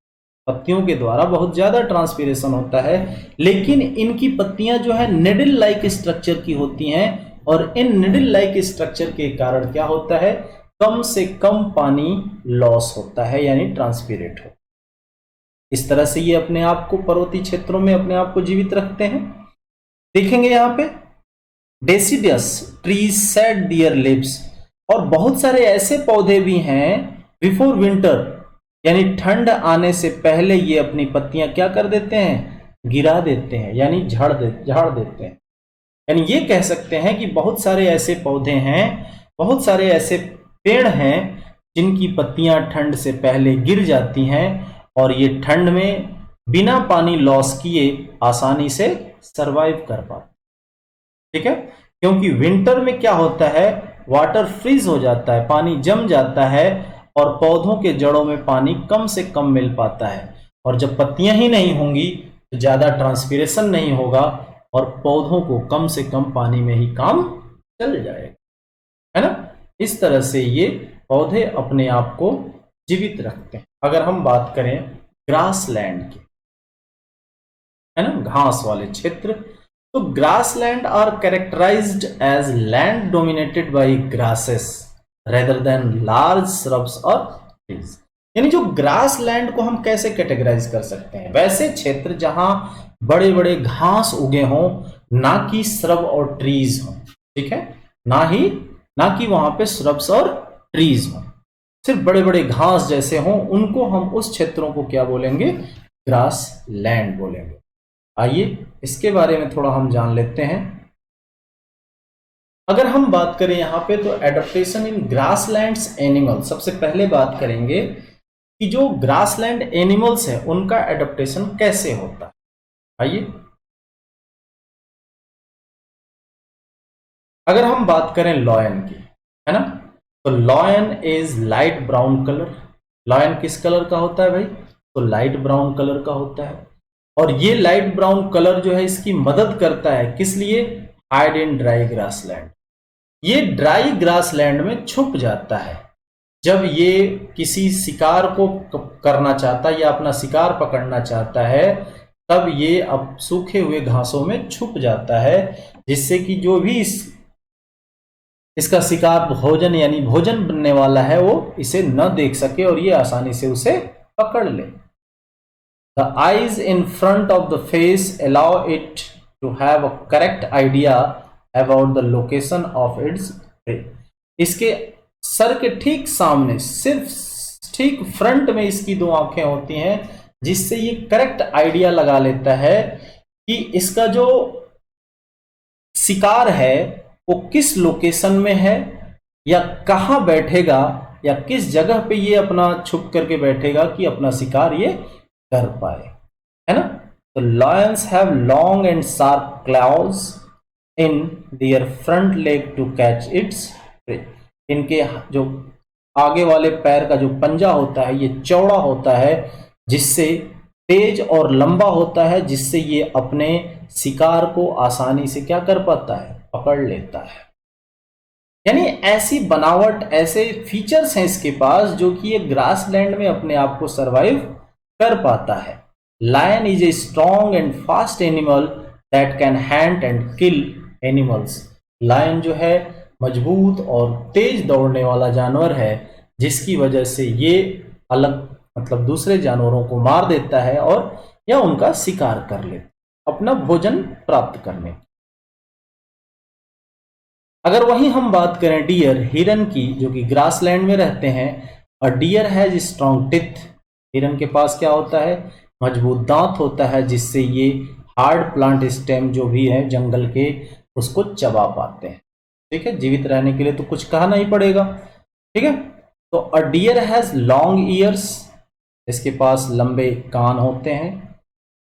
पत्तियों के द्वारा बहुत ज्यादा ट्रांसपीरेशन होता है। लेकिन इनकी पत्तियां जो है निडल लाइक स्ट्रक्चर की होती हैं, और इन निडल लाइक स्ट्रक्चर के कारण क्या होता है? कम से कम पानी लॉस होता है, यानी ट्रांसपीरेट हो। इस तरह से ये अपने आप को पर्वतीय क्षेत्रों में अपने आप को जीवित रखते हैं। देखेंगे यहाँ पे deciduous trees shade there leaves, और बहुत सारे ऐसे पौधे भी हैं बिफोर विंटर, यानी ठंड आने से पहले ये अपनी पत्तियां क्या कर देते हैं? गिरा देते हैं, यानी झाड़ देते हैं। यानी ये कह सकते हैं कि बहुत सारे ऐसे पौधे हैं, बहुत सारे ऐसे पेड़ हैं जिनकी पत्तियां ठंड से पहले गिर जाती हैं, और ये ठंड में बिना पानी लॉस किए आसानी से सरवाइव कर पाते। ठीक है, क्योंकि विंटर में क्या होता है? वाटर फ्रीज हो जाता है, पानी जम जाता है, और पौधों के जड़ों में पानी कम से कम मिल पाता है। और जब पत्तियां ही नहीं होंगी तो ज्यादा ट्रांसपीरेशन नहीं होगा, और पौधों को कम से कम पानी में ही काम चल जाएगा, है ना। इस तरह से ये पौधे अपने आप को जीवित रखते हैं। अगर हम बात करें ग्रास लैंड की, है ना, घास वाले क्षेत्र, तो grassland are characterized as land dominated by grasses rather than large shrubs और ट्रीज। यानी जो ग्रास लैंड को हम कैसे कैटेगराइज कर सकते हैं? वैसे क्षेत्र जहां बड़े बड़े घास उगे हों, ना कि श्रब और ट्रीज हों। ठीक है, ना कि वहां पे श्रब्स और ट्रीज हों, सिर्फ बड़े बड़े घास जैसे हों, उनको हम उस क्षेत्रों को क्या बोलेंगे? ग्रास लैंड बोलेंगे। आइए इसके बारे में थोड़ा हम जान लेते हैं। अगर हम बात करें यहां पे तो एडेप्टेशन इन ग्रासलैंड्स एनिमल, सबसे पहले बात करेंगे कि जो ग्रासलैंड एनिमल्स है उनका एडेप्टेशन कैसे होता है। आइए, अगर हम बात करें लॉयन की, है ना, तो lion is light brown colour. Lion किस कलर का होता है भाई? तो लाइट ब्राउन कलर का होता है। और ये लाइट ब्राउन कलर जो है इसकी मदद करता है किस लिए? Hide in dry grassland. ये ड्राई ग्रासलैंड में छुप जाता है। जब ये किसी शिकार को करना चाहता है या अपना शिकार पकड़ना चाहता है, तब ये अब सूखे हुए घासों में छुप जाता है, जिससे कि जो भी इसका शिकार भोजन यानी भोजन बनने वाला है वो इसे न देख सके और ये आसानी से उसे पकड़ ले। The eyes in front of the face allow it to have a correct idea about the location of its prey. इसके सर के ठीक सामने, सिर्फ ठीक फ्रंट में इसकी दो आंखें होती हैं, जिससे ये करेक्ट आइडिया लगा लेता है कि इसका जो शिकार है वो किस लोकेशन में है, या कहां बैठेगा, या किस जगह पे ये अपना छुप करके बैठेगा कि अपना शिकार ये कर पाए, है ना। तो lions have long and sharp claws in their front leg to catch its prey. इनके जो आगे वाले पैर का जो पंजा होता है ये चौड़ा होता है, जिससे तेज और लंबा होता है, जिससे ये अपने शिकार को आसानी से क्या कर पाता है, पकड़ लेता है। यानी ऐसी बनावट, ऐसे फीचर्स हैं इसके पास जो कि ये ग्रासलैंड में अपने आप को सरवाइव कर पाता है। Lion is a strong and fast animal that can hunt and kill animals. Lion जो है मजबूत और तेज दौड़ने वाला जानवर है, जिसकी वजह से ये अलग मतलब दूसरे जानवरों को मार देता है और या उनका शिकार कर लेता है अपना भोजन प्राप्त करने। अगर वहीं हम बात करें डियर, हिरन की, जो कि ग्रासलैंड में रहते हैं, और डियर हैज स्ट्रॉन्ग टिथ। हिरन के पास क्या होता है, मजबूत दांत होता है, जिससे ये हार्ड प्लांट स्टेम जो भी है जंगल के, उसको चबा पाते हैं। ठीक है, जीवित रहने के लिए तो कुछ कहना ही पड़ेगा। ठीक है, तो अ डियर हैज लॉन्ग ईयर्स, इसके पास लंबे कान होते हैं,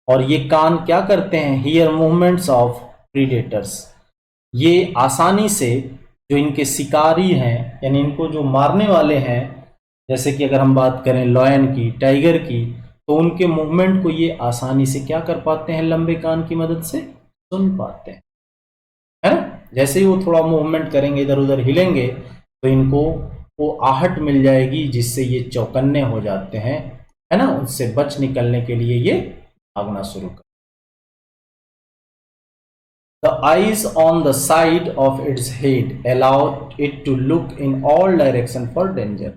और ये कान क्या करते हैं, हियर मूवमेंट्स ऑफ प्रीडेटर्स। ये आसानी से जो इनके शिकारी हैं, यानी इनको जो मारने वाले हैं, जैसे कि अगर हम बात करें लॉयन की, टाइगर की, तो उनके मूवमेंट को ये आसानी से क्या कर पाते हैं, लंबे कान की मदद से सुन पाते हैं, है ना। जैसे ही वो थोड़ा मूवमेंट करेंगे, इधर उधर हिलेंगे, तो इनको वो आहट मिल जाएगी, जिससे ये चौकन्ने हो जाते हैं, है ना। उससे बच निकलने के लिए ये भागना शुरू कर। The eyes on the side of its head allow it to look in all direction for danger.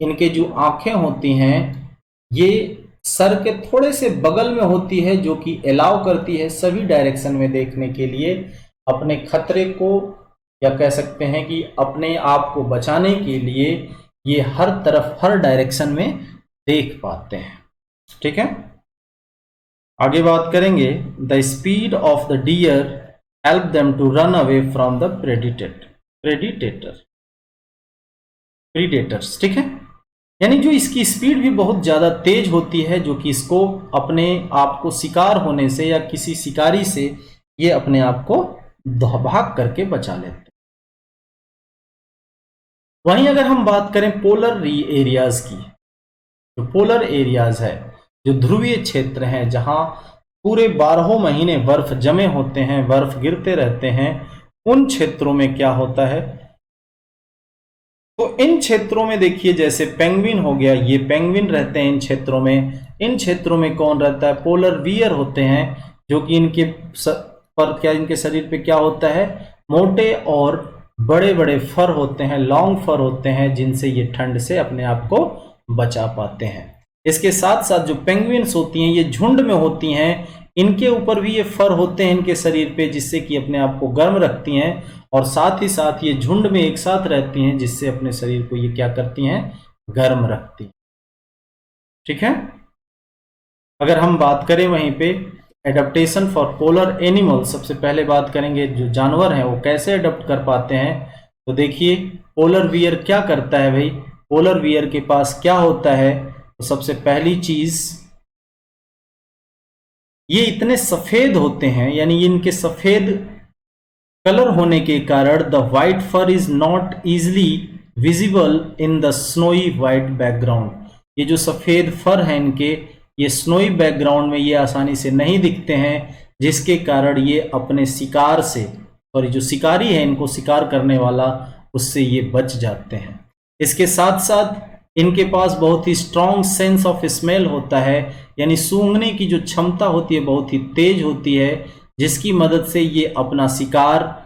इनके जो आंखें होती हैं ये सर के थोड़े से बगल में होती है, जो कि अलाउ करती है सभी डायरेक्शन में देखने के लिए, अपने खतरे को, या कह सकते हैं कि अपने आप को बचाने के लिए ये हर तरफ, हर डायरेक्शन में देख पाते हैं। ठीक है, आगे बात करेंगे। The speed of the deer help them to run away from the predators. ठीक है, यानी जो इसकी स्पीड भी बहुत ज्यादा तेज होती है, जो कि इसको अपने आप को शिकार होने से या किसी शिकारी से ये अपने आप को भाग करके बचा लेते हैं। वहीं अगर हम बात करें पोलर एरियाज की, जो पोलर एरियाज है, जो ध्रुवीय क्षेत्र हैं, जहां पूरे 12 महीने बर्फ जमे होते हैं, बर्फ गिरते रहते हैं, उन क्षेत्रों में क्या होता है, तो इन क्षेत्रों में देखिए, जैसे पेंगुइन हो गया, ये पेंगुइन रहते हैं इन क्षेत्रों में। इन क्षेत्रों में कौन रहता है, पोलर बियर होते हैं, जो कि इनके पर क्या, इनके शरीर पे क्या होता है, मोटे और बड़े बड़े फर होते हैं, लॉन्ग फर होते हैं, जिनसे ये ठंड से अपने आप को बचा पाते हैं। इसके साथ साथ जो पेंगुइन्स होती हैं ये झुंड में होती हैं, इनके ऊपर भी ये फर होते हैं इनके शरीर पे, जिससे कि अपने आप को गर्म रखती हैं, और साथ ही साथ ये झुंड में एक साथ रहती हैं, जिससे अपने शरीर को ये क्या करती हैं, गर्म रखती हैं। ठीक है, अगर हम बात करें वहीं पे एडेप्टेशन फॉर पोलर एनिमल, सबसे पहले बात करेंगे जो जानवर हैं वो कैसे एडप्ट कर पाते हैं। तो देखिए पोलर बियर क्या करता है भाई, पोलर बियर के पास क्या होता है, तो सबसे पहली चीज, ये इतने सफेद होते हैं, यानी इनके सफेद कलर होने के कारण the white fur is not easily visible in the snowy white background. ये जो सफेद फर है इनके, ये स्नोई बैकग्राउंड में ये आसानी से नहीं दिखते हैं, जिसके कारण ये अपने शिकार से, और जो शिकारी है इनको शिकार करने वाला, उससे ये बच जाते हैं। इसके साथ साथ इनके पास बहुत ही स्ट्रॉन्ग सेंस ऑफ स्मेल होता है, यानी सूंघने की जो क्षमता होती है बहुत ही तेज होती है, जिसकी मदद से ये अपना शिकार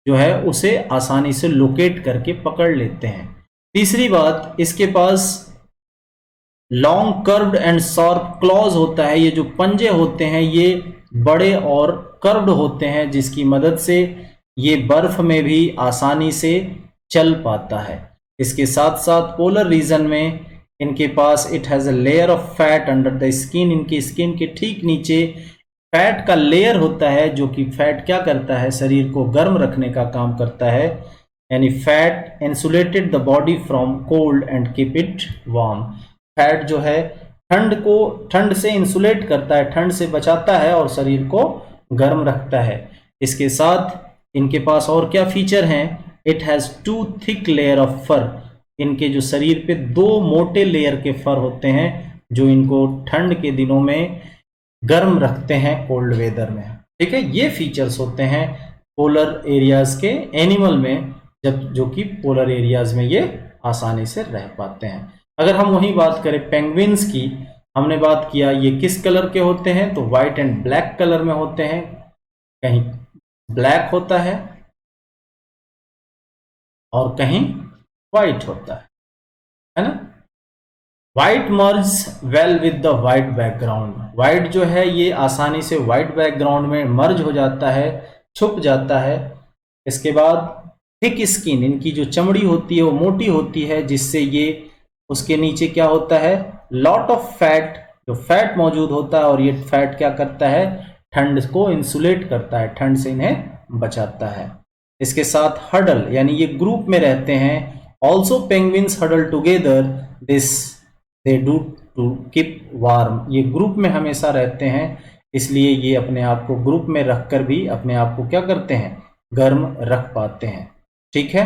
जो है उसे आसानी से लोकेट करके पकड़ लेते हैं। तीसरी बात, इसके पास long curved and sharp claws होता है, ये जो पंजे होते हैं ये बड़े और कर्व्ड होते हैं, जिसकी मदद से ये बर्फ में भी आसानी से चल पाता है। इसके साथ साथ पोलर रीजन में इनके पास it has a layer of fat under the skin, इनकी स्किन के ठीक नीचे फैट का लेयर होता है, जो कि फैट क्या करता है, शरीर को गर्म रखने का काम करता है। यानी fat insulated the body from cold and keep it warm. Fat जो है ठंड से इंसुलेट करता है, ठंड से बचाता है और शरीर को गर्म रखता है। इसके साथ इनके पास और क्या फीचर हैं, it has 2 thick layer of fur. इनके जो शरीर पे 2 मोटे लेयर के फर होते हैं, जो इनको ठंड के दिनों में गर्म रखते हैं कोल्ड वेदर में। ठीक है, ये फीचर्स होते हैं पोलर एरियाज के एनिमल में, जब जो कि पोलर एरियाज में ये आसानी से रह पाते हैं। अगर हम वही बात करें पेंगुइन्स की, हमने बात किया ये किस कलर के होते हैं, तो व्हाइट एंड ब्लैक कलर में होते हैं। कहीं ब्लैक होता है और कहीं व्हाइट होता है ना। White merge well with the white background. White जो है ये आसानी से व्हाइट बैकग्राउंड में मर्ज हो जाता है, छुप जाता है। इसके बाद थिक स्किन, इनकी जो चमड़ी होती है वो मोटी होती है, जिससे ये उसके नीचे क्या होता है, लॉट ऑफ फैट, जो फैट मौजूद होता है, और ये फैट क्या करता है, ठंड को इंसुलेट करता है, ठंड से इन्हें बचाता है। इसके साथ हडल, यानी ये ग्रुप में रहते हैं। Also penguins huddle together this they do to keep warm. ये ग्रुप में हमेशा रहते हैं, इसलिए ये अपने आप को ग्रुप में रखकर भी अपने आप को क्या करते हैं, गर्म रख पाते हैं। ठीक है,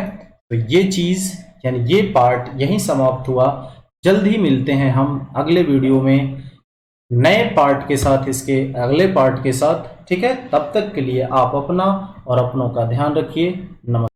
तो ये चीज़ यानी ये पार्ट यहीं समाप्त हुआ। जल्द ही मिलते हैं हम अगले वीडियो में नए पार्ट के साथ, इसके अगले पार्ट के साथ। ठीक है, तब तक के लिए आप अपना और अपनों का ध्यान रखिए। नमस्कार।